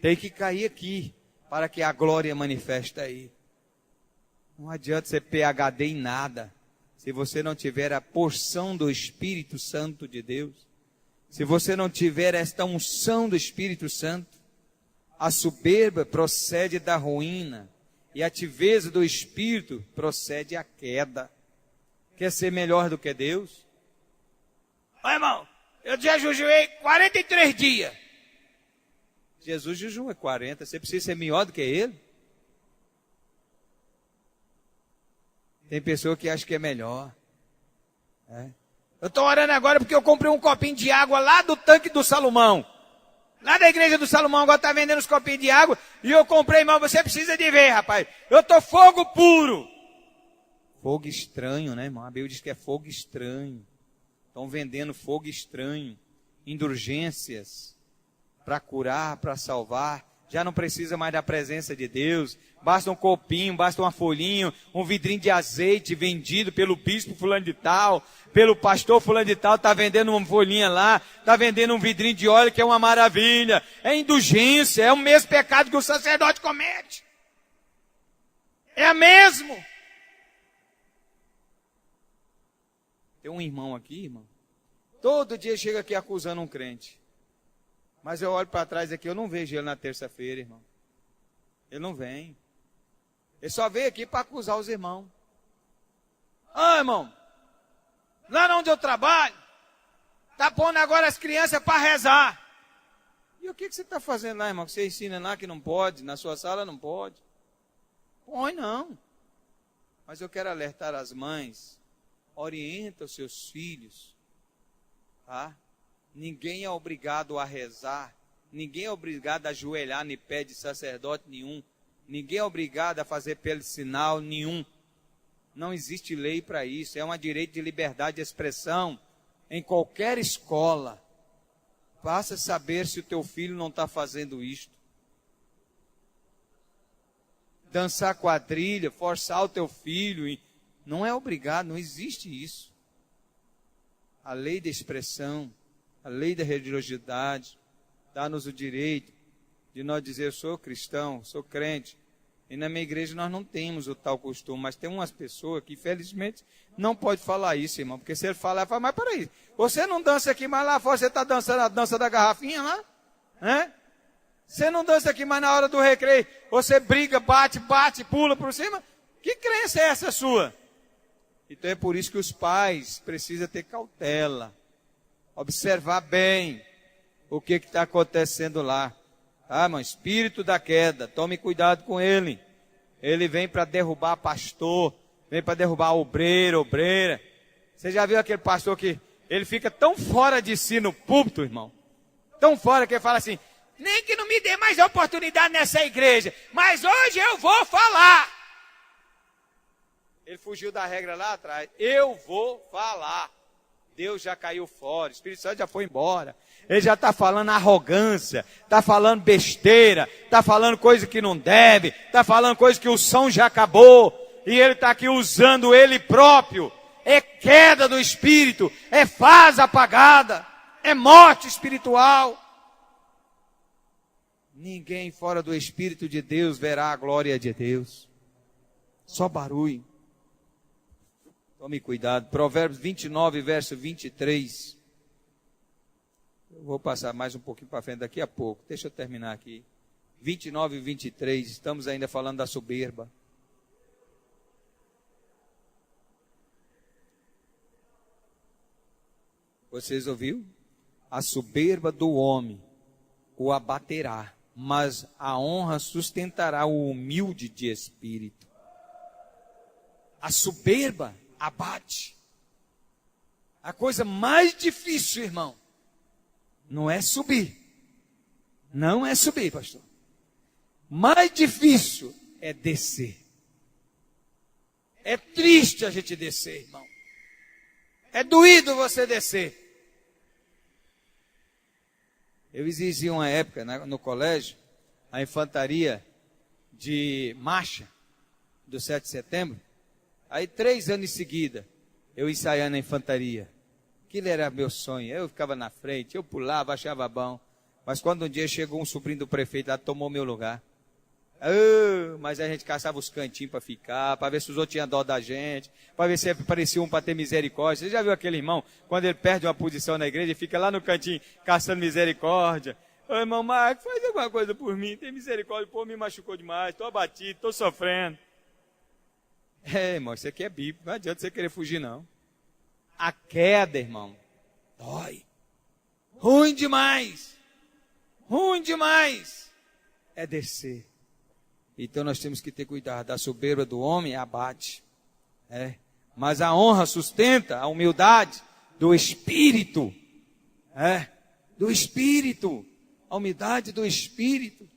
Tem que cair aqui, para que a glória manifeste aí. Não adianta ser PhD em nada, se você não tiver a porção do Espírito Santo de Deus. Se você não tiver esta unção do Espírito Santo, a soberba procede da ruína, e a tiveza do Espírito procede à queda. Quer ser melhor do que Deus? Ô irmão, eu já jejuei 43 dias. Jesus jejua 40, você precisa ser melhor do que Ele? Tem pessoa que acha que é melhor. Eu estou orando agora porque eu comprei um copinho de água lá do tanque do Salomão. Lá da igreja do Salomão, agora está vendendo os copinhos de água. E eu comprei, irmão, você precisa de ver, rapaz. Eu estou fogo puro. Fogo estranho, né, irmão? A Bíblia diz que é fogo estranho. Estão vendendo fogo estranho. Indulgências para curar, para salvar. Já não precisa mais da presença de Deus. Basta um copinho, basta uma folhinha, um vidrinho de azeite vendido pelo bispo fulano de tal, pelo pastor fulano de tal, está vendendo uma folhinha lá, está vendendo um vidrinho de óleo que é uma maravilha. É indulgência, é o mesmo pecado que o sacerdote comete. É o mesmo. Tem um irmão aqui, irmão, todo dia chega aqui acusando um crente. Mas eu olho para trás aqui, eu não vejo ele na terça-feira, irmão. Ele não vem. Ele só veio aqui para acusar os irmãos. Ah, irmão, lá onde eu trabalho, está pondo agora as crianças para rezar. E o que você está fazendo lá, irmão? Que você ensina lá que não pode, na sua sala não pode. Põe não. Mas eu quero alertar as mães, orienta os seus filhos, tá? Ninguém é obrigado a rezar, ninguém é obrigado a ajoelhar nem pé de sacerdote nenhum, ninguém é obrigado a fazer pelo sinal nenhum. Não existe lei para isso, é um direito de liberdade de expressão em qualquer escola. Faça saber se o teu filho não está fazendo isto. Dançar quadrilha, forçar o teu filho, não é obrigado, não existe isso. A lei da expressão, a lei da religiosidade, dá-nos o direito de nós dizer, eu sou cristão, sou crente. E na minha igreja nós não temos o tal costume, mas tem umas pessoas que infelizmente não pode falar isso, irmão. Porque se ele falar, ele fala, mas peraí, você não dança aqui, mas lá fora você está dançando a dança da garrafinha lá? Você não dança aqui, mas na hora do recreio, você briga, bate, pula por cima? Que crença é essa sua? Então é por isso que os pais precisam ter cautela. Observar bem o que está acontecendo lá. Ah, irmão, espírito da queda, tome cuidado com ele. Ele vem para derrubar pastor, vem para derrubar obreiro, obreira. Você já viu aquele pastor que ele fica tão fora de si no púlpito, irmão? Tão fora que ele fala assim, nem que não me dê mais oportunidade nessa igreja, mas hoje eu vou falar. Ele fugiu da regra lá atrás. Eu vou falar. Deus já caiu fora, o Espírito Santo já foi embora. Ele já está falando arrogância, está falando besteira, está falando coisa que não deve, está falando coisa que o som já acabou. E ele está aqui usando ele próprio. É queda do Espírito, é fase apagada, é morte espiritual. Ninguém fora do Espírito de Deus verá a glória de Deus. Só barulho. Tome cuidado. Provérbios 29, verso 23. Eu vou passar mais um pouquinho para frente daqui a pouco. Deixa eu terminar aqui. 29 e 23. Estamos ainda falando da soberba. Vocês ouviram? A soberba do homem o abaterá, mas a honra sustentará o humilde de espírito. A soberba abate. A coisa mais difícil, irmão, não é subir. Não é subir, pastor. Mais difícil é descer. É triste a gente descer, irmão. É doído você descer. Eu exigi uma época no colégio, a infantaria de marcha do 7 de setembro. Aí 3 anos em seguida, eu ensaiando a infantaria. Aquilo era meu sonho. Eu ficava na frente, eu pulava, achava bom. Mas quando um dia chegou um sobrinho do prefeito lá, tomou meu lugar. Mas a gente caçava os cantinhos para ficar, para ver se os outros tinham dó da gente, para ver se aparecia um para ter misericórdia. Você já viu aquele irmão, quando ele perde uma posição na igreja, fica lá no cantinho caçando misericórdia? Ô irmão Marcos, faz alguma coisa por mim, tem misericórdia, pô, me machucou demais, estou abatido, estou sofrendo. Irmão, isso aqui é bíblico, não adianta você querer fugir não. A queda, irmão, dói. Ruim demais. É descer. Então nós temos que ter cuidado. A soberba do homem abate. Mas a honra sustenta a humildade do espírito. Do espírito. A humildade do espírito.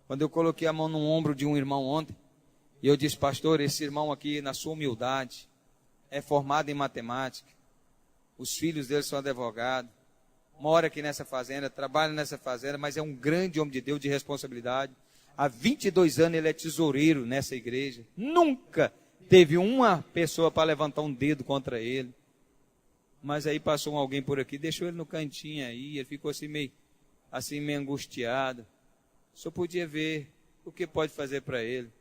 Quando eu coloquei a mão no ombro de um irmão ontem, e eu disse, pastor, esse irmão aqui, na sua humildade, é formado em matemática. Os filhos dele são advogados. Mora aqui nessa fazenda, trabalha nessa fazenda, mas é um grande homem de Deus, de responsabilidade. Há 22 anos ele é tesoureiro nessa igreja. Nunca teve uma pessoa para levantar um dedo contra ele. Mas aí passou alguém por aqui, deixou ele no cantinho aí, ele ficou assim meio angustiado. Só podia ver o que pode fazer para ele.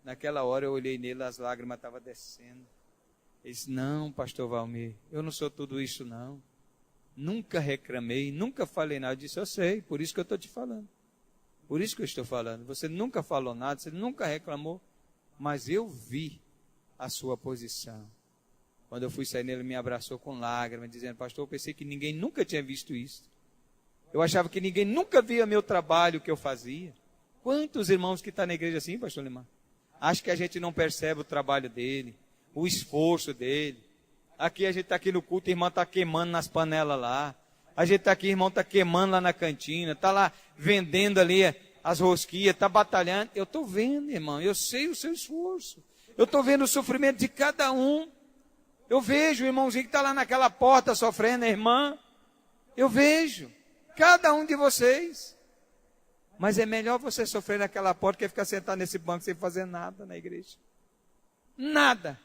Naquela hora eu olhei nele, as lágrimas estavam descendo. Ele disse, não, pastor Valmir, eu não sou tudo isso não. Nunca reclamei, nunca falei nada. Eu disse, eu sei, por isso que eu estou te falando. Por isso que eu estou falando. Você nunca falou nada, você nunca reclamou, mas eu vi a sua posição. Quando eu fui sair nele, ele me abraçou com lágrimas, dizendo, pastor, eu pensei que ninguém nunca tinha visto isso. Eu achava que ninguém nunca via meu trabalho, o que eu fazia. Quantos irmãos que estão na igreja assim, pastor Limar? Acho que a gente não percebe o trabalho dele, o esforço dele. Aqui a gente está aqui no culto, a irmã está queimando nas panelas lá. A gente está aqui, irmão está queimando lá na cantina. Está lá vendendo ali as rosquias, está batalhando. Eu estou vendo, irmão, eu sei o seu esforço. Eu estou vendo o sofrimento de cada um. Eu vejo o irmãozinho que está lá naquela porta sofrendo, a irmã. Eu vejo cada um de vocês. Mas é melhor você sofrer naquela porta que ficar sentado nesse banco sem fazer nada na igreja. Nada.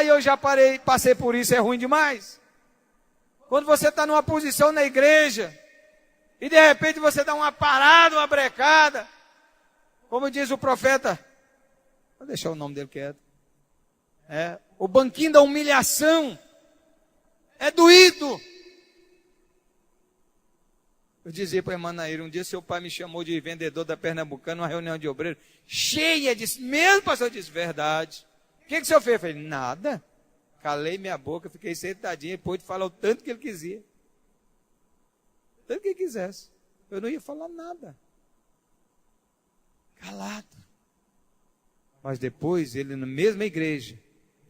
Eu já passei por isso, é ruim demais. Quando você está numa posição na igreja, e de repente você dá uma parada, uma brecada, como diz o profeta, vou deixar o nome dele quieto, o banquinho da humilhação, é doído. Eu dizia para a irmã Nair, um dia seu pai me chamou de vendedor da Pernambucana, numa reunião de obreiro, cheia de, mesmo pastor, eu disse, verdade. O que o senhor fez? Eu falei, nada. Calei minha boca, fiquei sentadinho, depois de falar o tanto que ele quisia. Tanto que ele quisesse. Eu não ia falar nada. Calado. Mas depois, ele na mesma igreja,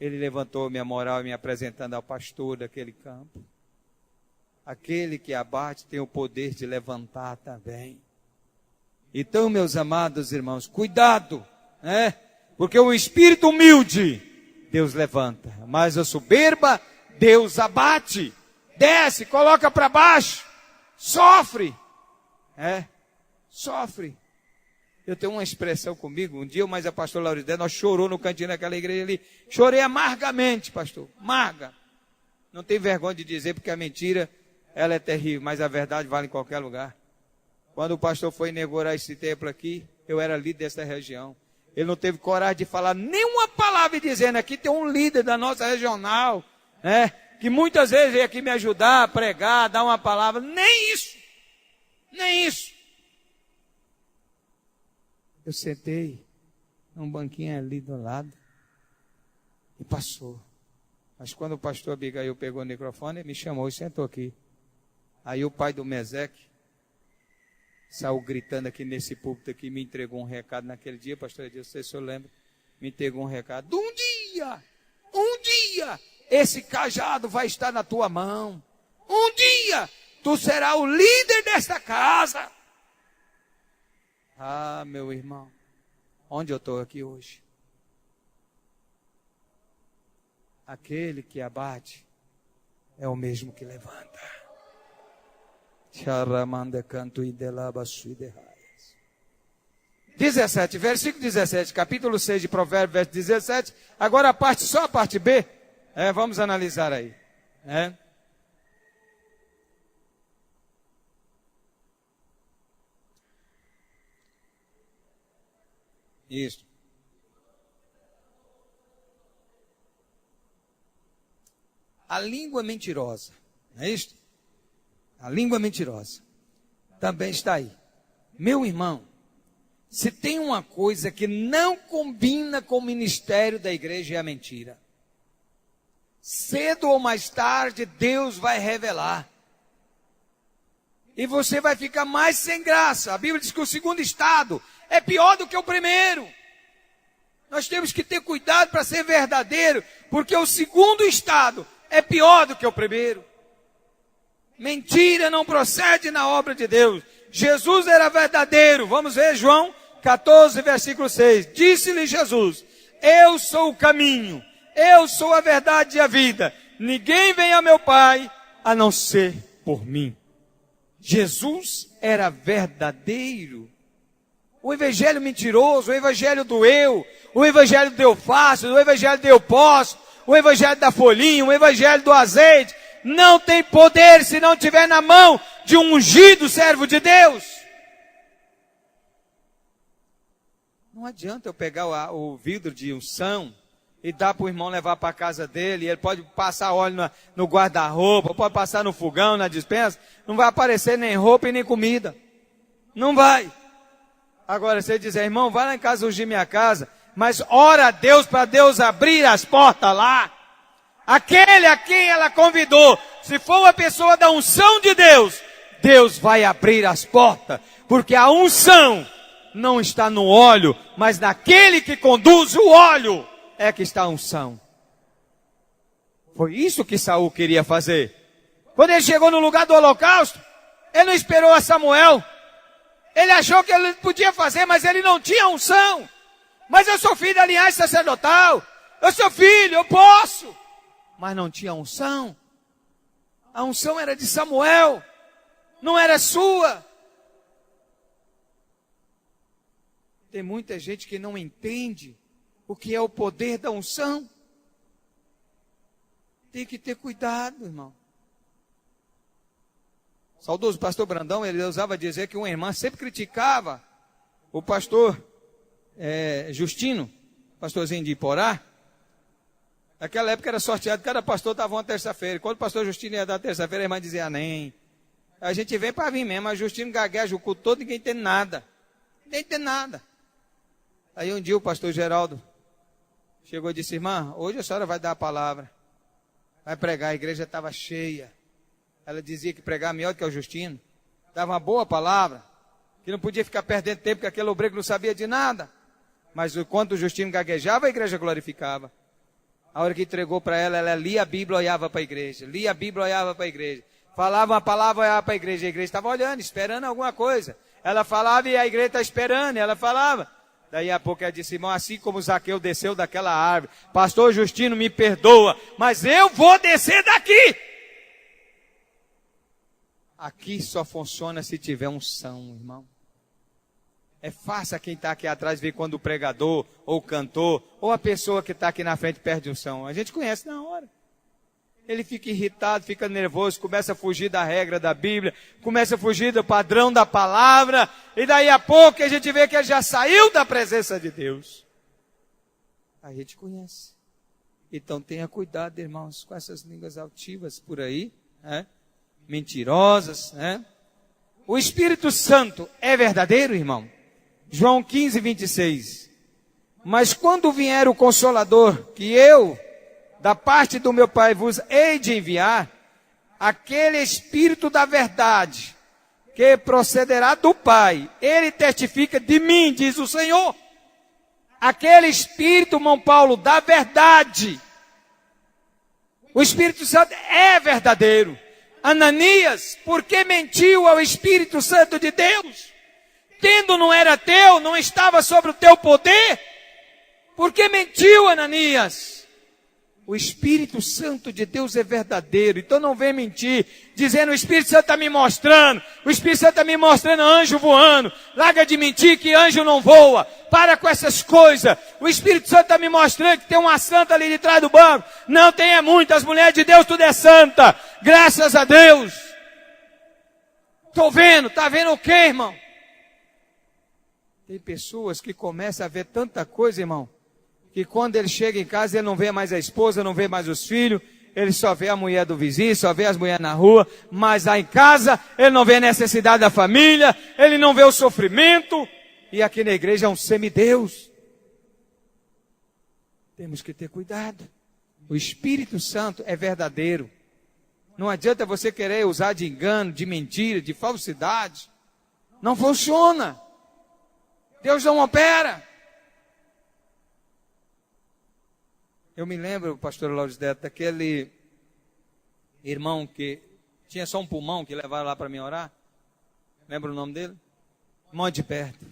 ele levantou minha moral, me apresentando ao pastor daquele campo. Aquele que abate tem o poder de levantar também. Então, meus amados irmãos, cuidado, porque o espírito humilde, Deus levanta, mas a soberba, Deus abate, desce, coloca para baixo, sofre, sofre. Eu tenho uma expressão comigo, um dia, mas a pastora Lauridé, nós chorou no cantinho daquela igreja ali, chorei amargamente, pastor, amarga. Não tem vergonha de dizer, porque a mentira, ela é terrível, mas a verdade vale em qualquer lugar. Quando o pastor foi inaugurar esse templo aqui, eu era líder dessa região. Ele não teve coragem de falar nenhuma palavra dizendo, aqui tem um líder da nossa regional, que muitas vezes veio aqui me ajudar a pregar, dar uma palavra. Nem isso. Nem isso. Eu sentei num banquinho ali do lado e passou. Mas quando o pastor Abigail pegou o microfone, ele me chamou e sentou aqui. Aí o pai do Meseque saiu gritando aqui nesse púlpito aqui, me entregou um recado naquele dia, pastor Edilson, não sei se o senhor lembra, me entregou um recado. Um dia, esse cajado vai estar na tua mão. Um dia, tu serás o líder desta casa. Meu irmão, onde eu estou aqui hoje? Aquele que abate é o mesmo que levanta. 17, versículo 17, capítulo 6 de Provérbios, verso 17. Agora só a parte B. Vamos analisar aí. Isso. A língua mentirosa, não é isso? A língua mentirosa também está aí. Meu irmão, se tem uma coisa que não combina com o ministério da igreja, é a mentira. Cedo ou mais tarde, Deus vai revelar. E você vai ficar mais sem graça. A Bíblia diz que o segundo estado é pior do que o primeiro. Nós temos que ter cuidado para ser verdadeiro, porque o segundo estado é pior do que o primeiro. Mentira não procede na obra de Deus. Jesus era verdadeiro. Vamos ver João 14, versículo 6. Disse-lhe Jesus: eu sou o caminho, eu sou a verdade e a vida. Ninguém vem a meu Pai a não ser por mim. Jesus era verdadeiro. O evangelho mentiroso, o evangelho do eu, o evangelho do eu faço, o evangelho do eu posso, o evangelho da folhinha, o evangelho do azeite, não tem poder se não tiver na mão de um ungido servo de Deus. Não adianta eu pegar o vidro de unção e dar para o irmão levar para a casa dele. Ele pode passar óleo no guarda-roupa, pode passar no fogão, na despensa. Não vai aparecer nem roupa e nem comida. Não vai. Agora, se ele dizer, irmão, vai lá em casa ungir minha casa, mas ora a Deus para Deus abrir as portas lá. Aquele a quem ela convidou, se for uma pessoa da unção de Deus, Deus vai abrir as portas, porque a unção não está no óleo, mas naquele que conduz o óleo é que está a unção. Foi isso que Saul queria fazer. Quando ele chegou no lugar do holocausto, ele não esperou a Samuel. Ele achou que ele podia fazer, mas ele não tinha unção. Mas eu sou filho da linhagem sacerdotal. Eu sou filho, eu posso. Mas não tinha unção. A unção era de Samuel, não era sua. Tem muita gente que não entende o que é o poder da unção. Tem que ter cuidado, irmão. Saudoso pastor Brandão, ele usava dizer que uma irmã sempre criticava o pastor Justino, pastorzinho de Iporá. Naquela época era sorteado, cada pastor dava uma terça-feira. Quando o pastor Justino ia dar terça-feira, a irmã dizia nem. A gente vem para vir mesmo, mas Justino gagueja o culto todo, ninguém tem nada. Ninguém tem nada. Aí um dia o pastor Geraldo chegou e disse, irmã, hoje a senhora vai dar a palavra. Vai pregar, a igreja estava cheia. Ela dizia que pregar melhor do que o Justino. Dava uma boa palavra, que não podia ficar perdendo tempo, porque aquele obreiro não sabia de nada. Mas enquanto o Justino gaguejava, a igreja glorificava. A hora que entregou para ela, ela lia a Bíblia, olhava para a igreja. Lia a Bíblia, olhava para a igreja. Falava uma palavra, olhava para a igreja. A igreja estava olhando, esperando alguma coisa. Ela falava e a igreja está esperando. Ela falava. Daí a pouco ela disse, irmão, assim como Zaqueu desceu daquela árvore, pastor Justino me perdoa, mas eu vou descer daqui. Aqui só funciona se tiver unção, irmão. É fácil a quem está aqui atrás ver quando o pregador, ou o cantor, ou a pessoa que está aqui na frente perde unção. A gente conhece na hora. Ele fica irritado, fica nervoso, começa a fugir da regra da Bíblia, começa a fugir do padrão da palavra, e daí a pouco a gente vê que ele já saiu da presença de Deus. A gente conhece. Então tenha cuidado, irmãos, com essas línguas altivas por aí, né? Mentirosas, né? O Espírito Santo é verdadeiro, irmão? João 15, 26. Mas quando vier o Consolador, que eu, da parte do meu Pai, vos hei de enviar, aquele Espírito da verdade, que procederá do Pai, ele testifica de mim, diz o Senhor. Aquele Espírito, irmão Paulo, da verdade. O Espírito Santo é verdadeiro. Ananias, por que mentiu ao Espírito Santo de Deus? Tendo não era teu, não estava sobre o teu poder? Por que mentiu, Ananias? O Espírito Santo de Deus é verdadeiro. Então não vem mentir, dizendo o Espírito Santo está me mostrando. O Espírito Santo está me mostrando anjo voando. Larga de mentir que anjo não voa. Para com essas coisas. O Espírito Santo está me mostrando que tem uma santa ali de trás do banco. Não tem, é muito. As mulheres de Deus tudo é santa. Graças a Deus. Estou vendo. Está vendo o quê, irmão? Tem pessoas que começam a ver tanta coisa, irmão, que quando ele chega em casa, ele não vê mais a esposa, não vê mais os filhos, ele só vê a mulher do vizinho, só vê as mulheres na rua, mas lá em casa, ele não vê a necessidade da família, ele não vê o sofrimento, e aqui na igreja é um semideus. Temos que ter cuidado. O Espírito Santo é verdadeiro. Não adianta você querer usar de engano, de mentira, de falsidade. Não funciona. Deus não opera. Eu me lembro, pastor Laurisdeto, daquele irmão que tinha só um pulmão, que levaram lá para mim orar. Lembra o nome dele? Irmão de perto.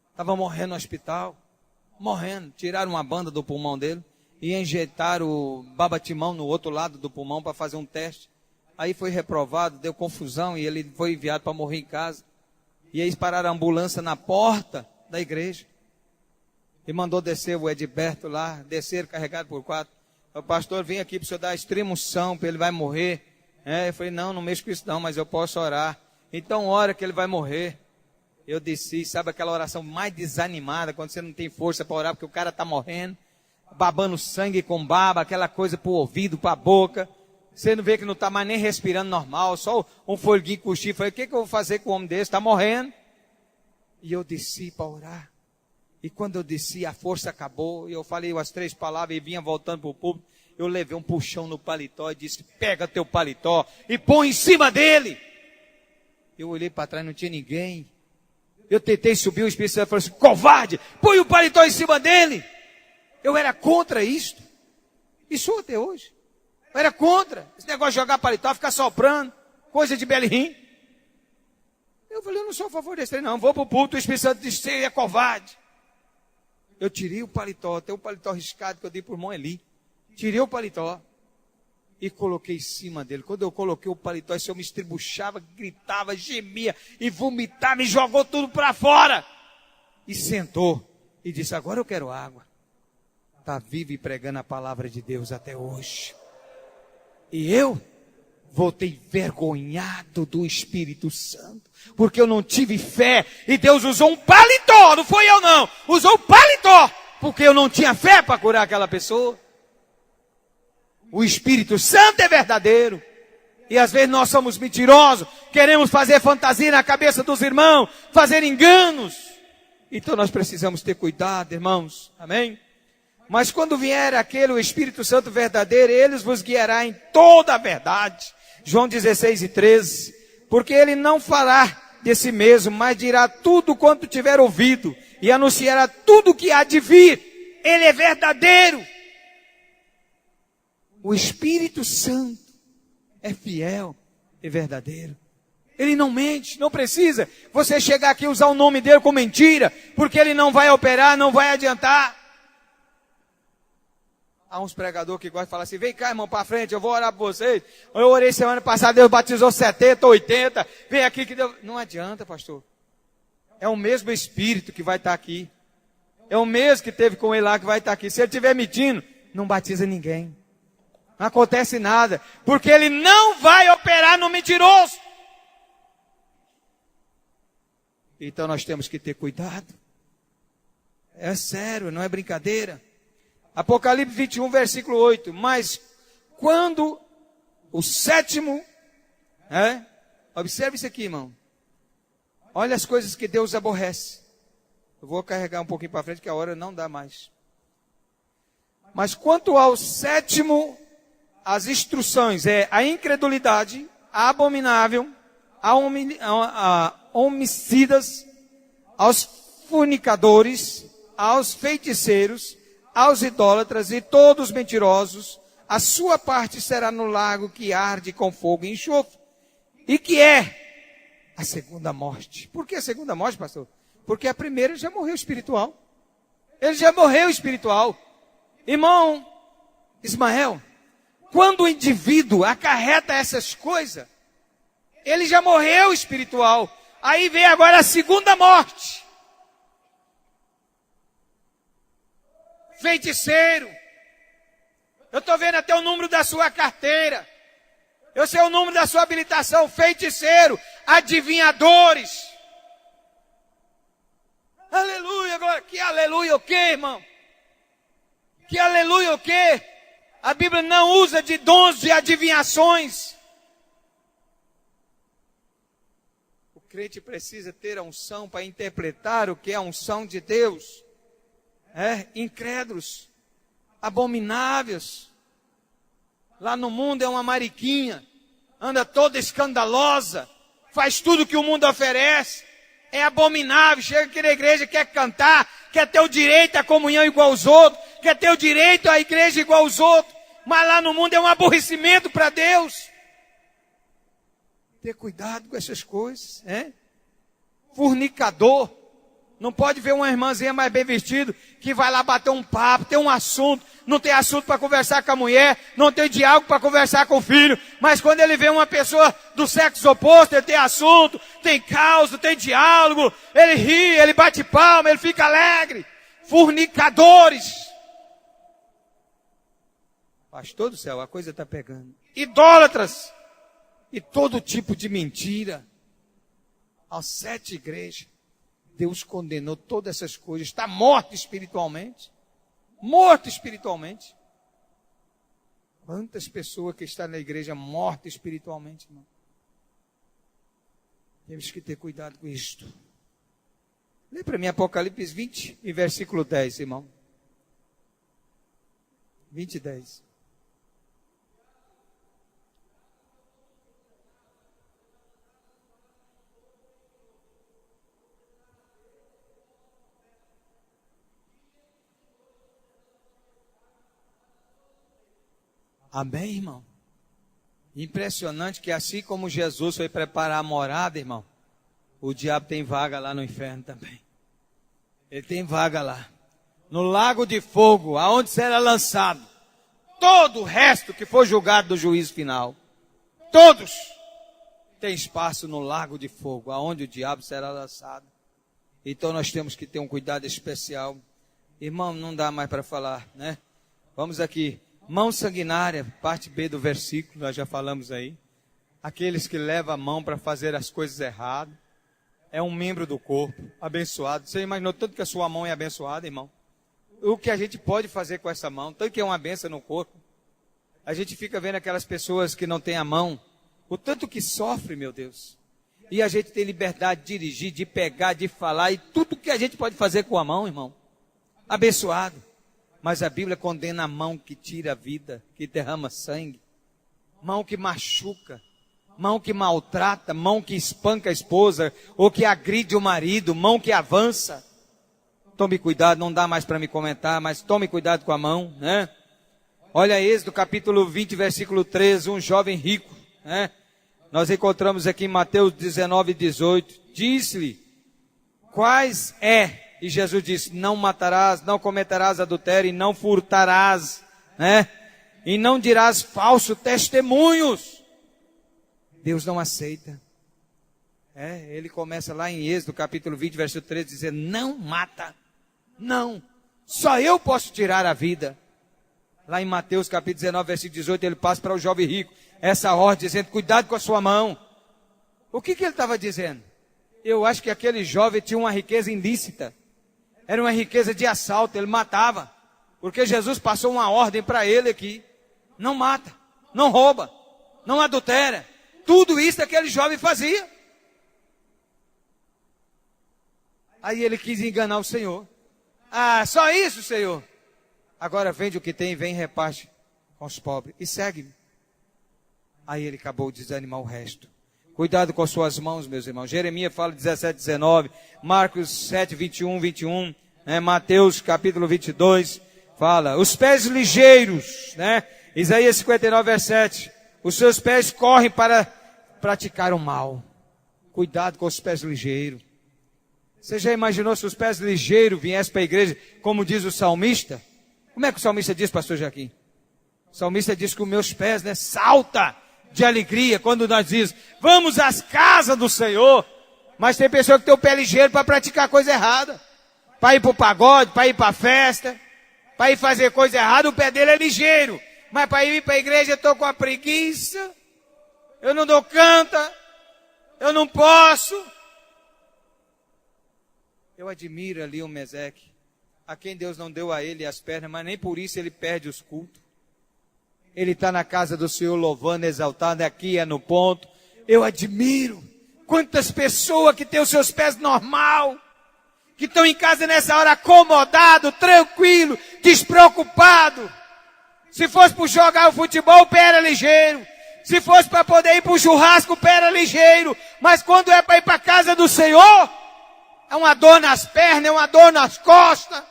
Estava morrendo no hospital. Morrendo. Tiraram uma banda do pulmão dele e injetaram o babatimão no outro lado do pulmão para fazer um teste. Aí foi reprovado, deu confusão e ele foi enviado para morrer em casa. E eles pararam a ambulância na porta da igreja. E mandou descer o Edberto lá, descer carregado por 4. O pastor, vem aqui para o senhor dar extrema unção, para ele vai morrer. Eu falei, não mexo com isso não, mas eu posso orar. Então ora que ele vai morrer. Eu desci, sabe aquela oração mais desanimada, quando você não tem força para orar, porque o cara está morrendo, babando sangue com baba, aquela coisa para o ouvido, para a boca. Você não vê que não está mais nem respirando normal, só um folguinho com o chifre. Falei, o que eu vou fazer com um homem desse? Está morrendo. E eu desci para orar. E quando eu desci, a força acabou. E eu falei as 3 palavras e vinha voltando para o público. Eu levei um puxão no paletó e disse, pega teu paletó e põe em cima dele. Eu olhei para trás, não tinha ninguém. Eu tentei subir, o Espírito Santo falou assim, covarde, põe o paletó em cima dele. Eu era contra isto. E sou até hoje. Eu era contra. Esse negócio de jogar paletó, ficar soprando, coisa de belim. Eu falei, eu não sou a favor desse trem, não. Vou para o púlpito, o Espírito Santo disse, você é covarde. Eu tirei o paletó, tem um paletó riscado que eu dei para o irmão Eli. Tirei o paletó e coloquei em cima dele. Quando eu coloquei o paletó, esse homem me estribuchava, gritava, gemia e vomitava, me jogou tudo para fora. E sentou e disse, agora eu quero água. Está vivo e pregando a palavra de Deus até hoje. E eu voltei envergonhado do Espírito Santo, porque eu não tive fé, e Deus usou um paletó, não foi eu não, usou um paletó, porque eu não tinha fé para curar aquela pessoa. O Espírito Santo é verdadeiro, e às vezes nós somos mentirosos, queremos fazer fantasia na cabeça dos irmãos, fazer enganos, então nós precisamos ter cuidado, irmãos, amém? Mas quando vier aquele, o Espírito Santo verdadeiro, ele vos guiará em toda a verdade. João 16:13. Porque ele não fará de si mesmo, mas dirá tudo quanto tiver ouvido, e anunciará tudo que há de vir. Ele é verdadeiro. O Espírito Santo é fiel e verdadeiro. Ele não mente, não precisa você chegar aqui e usar o nome dele com mentira, porque ele não vai operar, não vai adiantar. Há uns pregadores que gostam de falar assim, vem cá, irmão, para frente, eu vou orar por vocês. Eu orei semana passada, Deus batizou 70, 80, vem aqui que Deus... Não adianta, pastor. É o mesmo Espírito que vai estar aqui. É o mesmo que teve com ele lá que vai estar aqui. Se ele estiver mentindo, não batiza ninguém. Não acontece nada, porque ele não vai operar no mentiroso. Então nós temos que ter cuidado. É sério, não é brincadeira. Apocalipse 21, versículo 8. Mas quando o 7º, observe isso aqui, irmão. Olha as coisas que Deus aborrece. Eu vou carregar um pouquinho para frente, que a hora não dá mais. Mas quanto ao 7º, as instruções é a incredulidade, a abominável, a homicidas, aos fornicadores, aos feiticeiros, aos idólatras e todos mentirosos, a sua parte será no lago que arde com fogo e enxofre, e que é a segunda morte. Por que a segunda morte, pastor? Porque a primeira já morreu espiritual. Ele já morreu espiritual. Irmão, Ismael, quando o indivíduo acarreta essas coisas, ele já morreu espiritual. Aí vem agora a segunda morte. Feiticeiro. Eu estou vendo até o número da sua carteira. Eu sei o número da sua habilitação. Feiticeiro. Adivinhadores. Aleluia. Agora, que aleluia o quê, irmão? Que aleluia o quê? A Bíblia não usa de dons de adivinhações. O crente precisa ter a unção para interpretar o que é a unção de Deus. Incrédulos, abomináveis. Lá no mundo é uma mariquinha, anda toda escandalosa, faz tudo que o mundo oferece, é abominável, chega aqui na igreja, quer cantar, quer ter o direito à comunhão igual aos outros, quer ter o direito à igreja igual aos outros, mas lá no mundo é um aborrecimento para Deus. Ter cuidado com essas coisas, Fornicador. Não pode ver uma irmãzinha mais bem vestida que vai lá bater um papo, tem um assunto, não tem assunto para conversar com a mulher, não tem diálogo para conversar com o filho, mas quando ele vê uma pessoa do sexo oposto, ele tem assunto, tem causa, tem diálogo, ele ri, ele bate palma, ele fica alegre. Fornicadores. Pastor do céu, a coisa está pegando. Idólatras. E todo tipo de mentira. As 7 igrejas. Deus condenou todas essas coisas. Está morto espiritualmente. Morto espiritualmente. Quantas pessoas que estão na igreja mortas espiritualmente, irmão? Temos que ter cuidado com isto. Lê para mim Apocalipse 20 e versículo 10, irmão. 20 e 10. Amém, irmão? Impressionante que assim como Jesus foi preparar a morada, irmão, o diabo tem vaga lá no inferno também. Ele tem vaga lá. No lago de fogo, aonde será lançado todo o resto que for julgado do juízo final. Todos têm espaço no lago de fogo, aonde o diabo será lançado. Então nós temos que ter um cuidado especial. Irmão, não dá mais para falar, né? Vamos aqui. Mão sanguinária, parte B do versículo, nós já falamos aí. Aqueles que levam a mão para fazer as coisas erradas. É um membro do corpo, abençoado. Você imaginou tanto que a sua mão é abençoada, irmão? O que a gente pode fazer com essa mão, tanto que é uma benção no corpo. A gente fica vendo aquelas pessoas que não têm a mão, o tanto que sofre, meu Deus. E a gente tem liberdade de dirigir, de pegar, de falar, e tudo que a gente pode fazer com a mão, irmão. Abençoado. Mas a Bíblia condena a mão que tira a vida, que derrama sangue, mão que machuca, mão que maltrata, mão que espanca a esposa, ou que agride o marido, mão que avança. Tome cuidado, não dá mais para me comentar, mas tome cuidado com a mão, né? Olha Êxodo capítulo 20, versículo 13, um jovem rico, né? Nós encontramos aqui em Mateus 19, 18, disse-lhe, quais E Jesus disse, não matarás, não cometerás adultério, e não furtarás, né? E não dirás falsos testemunhos. Deus não aceita. Ele começa lá em Êxodo, capítulo 20, versículo 13, dizendo, não mata, não, só eu posso tirar a vida. Lá em Mateus, capítulo 19, versículo 18, ele passa para o jovem rico, essa ordem, dizendo, cuidado com a sua mão. O que ele estava dizendo? Eu acho que aquele jovem tinha uma riqueza ilícita. Era uma riqueza de assalto, ele matava. Porque Jesus passou uma ordem para ele aqui. Não mata, não rouba, não adultera. Tudo isso aquele jovem fazia. Aí ele quis enganar o Senhor. Ah, só isso, Senhor? Agora vende o que tem, vem e reparte com os pobres. E segue-me. Aí ele acabou de desanimar o resto. Cuidado com as suas mãos, meus irmãos. Jeremias fala 17, 19. Marcos 7, 21, 21. Mateus capítulo 22. Fala, os pés ligeiros, né? Isaías 59, verso 7. Os seus pés correm para praticar o mal. Cuidado com os pés ligeiros. Você já imaginou se os pés ligeiros viessem para a igreja, como diz o salmista? Como é que o salmista diz, pastor Joaquim? salmista diz que os meus pés, salta de alegria quando nós dizemos, vamos às casas do Senhor. Mas tem pessoa que tem o pé ligeiro para praticar coisa errada. Para ir para o pagode, para ir para a festa, para ir fazer coisa errada, o pé dele é ligeiro. Mas para ir para a igreja eu estou com a preguiça, eu não dou canta, eu não posso. Eu admiro ali o Meseque, a quem Deus não deu a ele as pernas, mas nem por isso ele perde os cultos. Ele está na casa do Senhor louvando, exaltando, aqui é no ponto. Eu admiro quantas pessoas que têm os seus pés normal, que estão em casa nessa hora acomodado, tranquilo, despreocupado. Se fosse para jogar o futebol, o pé era ligeiro. Se fosse para poder ir para o churrasco, o pé era ligeiro. Mas quando é para ir para a casa do Senhor, é uma dor nas pernas, é uma dor nas costas.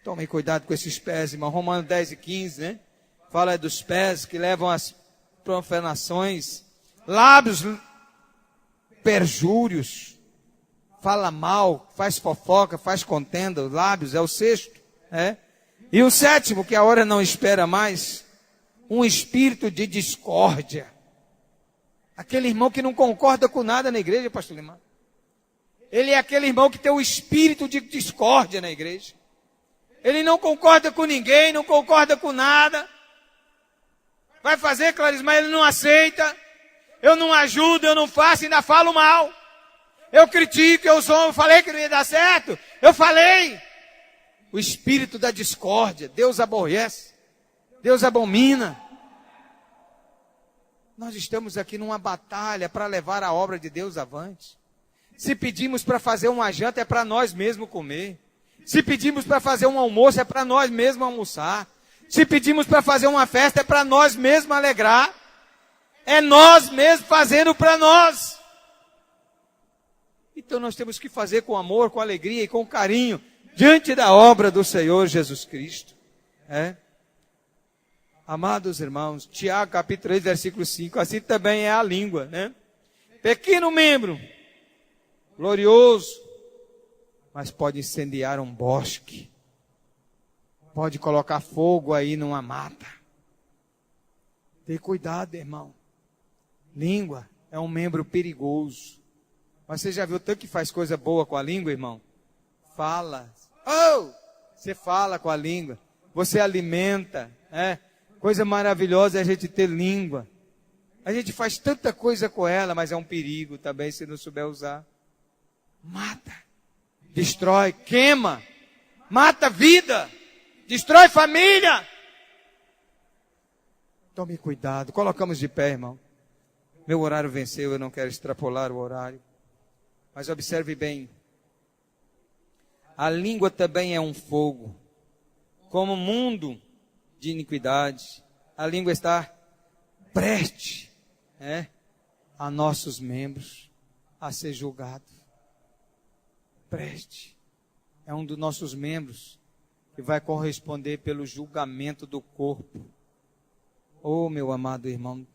Tomem cuidado com esses pés, irmão. Romanos 10 e 15, fala dos pés que levam às profanações. Lábios, perjúrios. Fala mal, faz fofoca, faz contenda. Os lábios é o sexto, E o sétimo, que a hora não espera mais, um espírito de discórdia. Aquele irmão que não concorda com nada na igreja, pastor Lima. Ele é aquele irmão que tem o espírito de discórdia na igreja. Ele não concorda com ninguém, não concorda com nada. Vai fazer, Clarice, mas ele não aceita. Eu não ajudo, eu não faço, ainda falo mal. Eu critico, eu sou, eu falei que não ia dar certo. Eu falei. O espírito da discórdia, Deus aborrece. Deus abomina. Nós estamos aqui numa batalha para levar a obra de Deus avante. Se pedimos para fazer uma janta, é para nós mesmos comer. Se pedimos para fazer um almoço, é para nós mesmos almoçar. Se pedimos para fazer uma festa, é para nós mesmos alegrar. É nós mesmos fazendo para nós. Então nós temos que fazer com amor, com alegria e com carinho, diante da obra do Senhor Jesus Cristo. Amados irmãos, Tiago capítulo 3, versículo 5, assim também é a língua, Pequeno membro, glorioso, mas pode incendiar um bosque. Pode colocar fogo aí numa mata. Tenha cuidado, irmão. Língua é um membro perigoso. Mas você já viu tanto que faz coisa boa com a língua, irmão? Fala. Você fala com a língua. Você alimenta. Coisa maravilhosa é a gente ter língua. A gente faz tanta coisa com ela, mas é um perigo também se não souber usar. Mata. Destrói. Queima. Mata vida. Destrói família. Tome cuidado. Colocamos de pé, irmão. Meu horário venceu, eu não quero extrapolar o horário. Mas observe bem. A língua também é um fogo. Como mundo de iniquidade, a língua está preste, a nossos membros a ser julgado. Preste. É um dos nossos membros que vai corresponder pelo julgamento do corpo. Oh, meu amado irmão,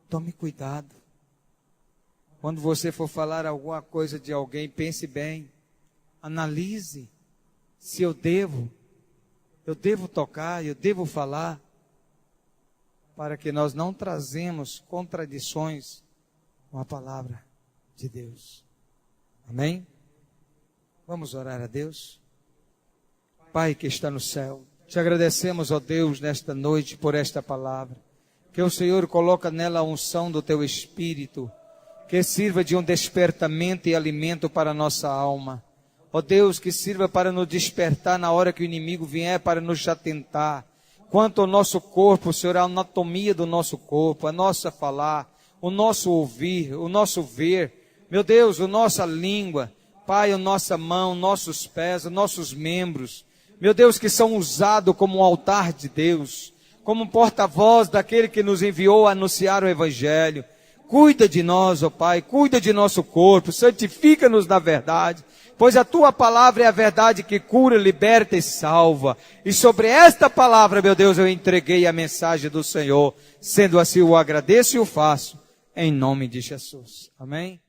tome cuidado. Quando você for falar alguma coisa de alguém, pense bem. Analise se eu devo tocar, eu devo falar, para que nós não trazemos contradições com a palavra de Deus. Amém? Vamos orar a Deus. Pai que está no céu, te agradecemos, ó Deus, nesta noite por esta palavra. Que o Senhor coloca nela a unção do teu Espírito, que sirva de um despertamento e alimento para a nossa alma. Ó Deus, que sirva para nos despertar na hora que o inimigo vier para nos atentar. Quanto ao nosso corpo, Senhor, a anatomia do nosso corpo, a nossa falar, o nosso ouvir, o nosso ver. Meu Deus, a nossa língua, Pai, a nossa mão, nossos pés, os nossos membros. Meu Deus, que são usados como um altar de Deus, como porta-voz daquele que nos enviou a anunciar o Evangelho. Cuida de nós, ó Pai, cuida de nosso corpo, santifica-nos na verdade, pois a Tua palavra é a verdade que cura, liberta e salva. E sobre esta palavra, meu Deus, eu entreguei a mensagem do Senhor. Sendo assim, eu agradeço e o faço, em nome de Jesus. Amém?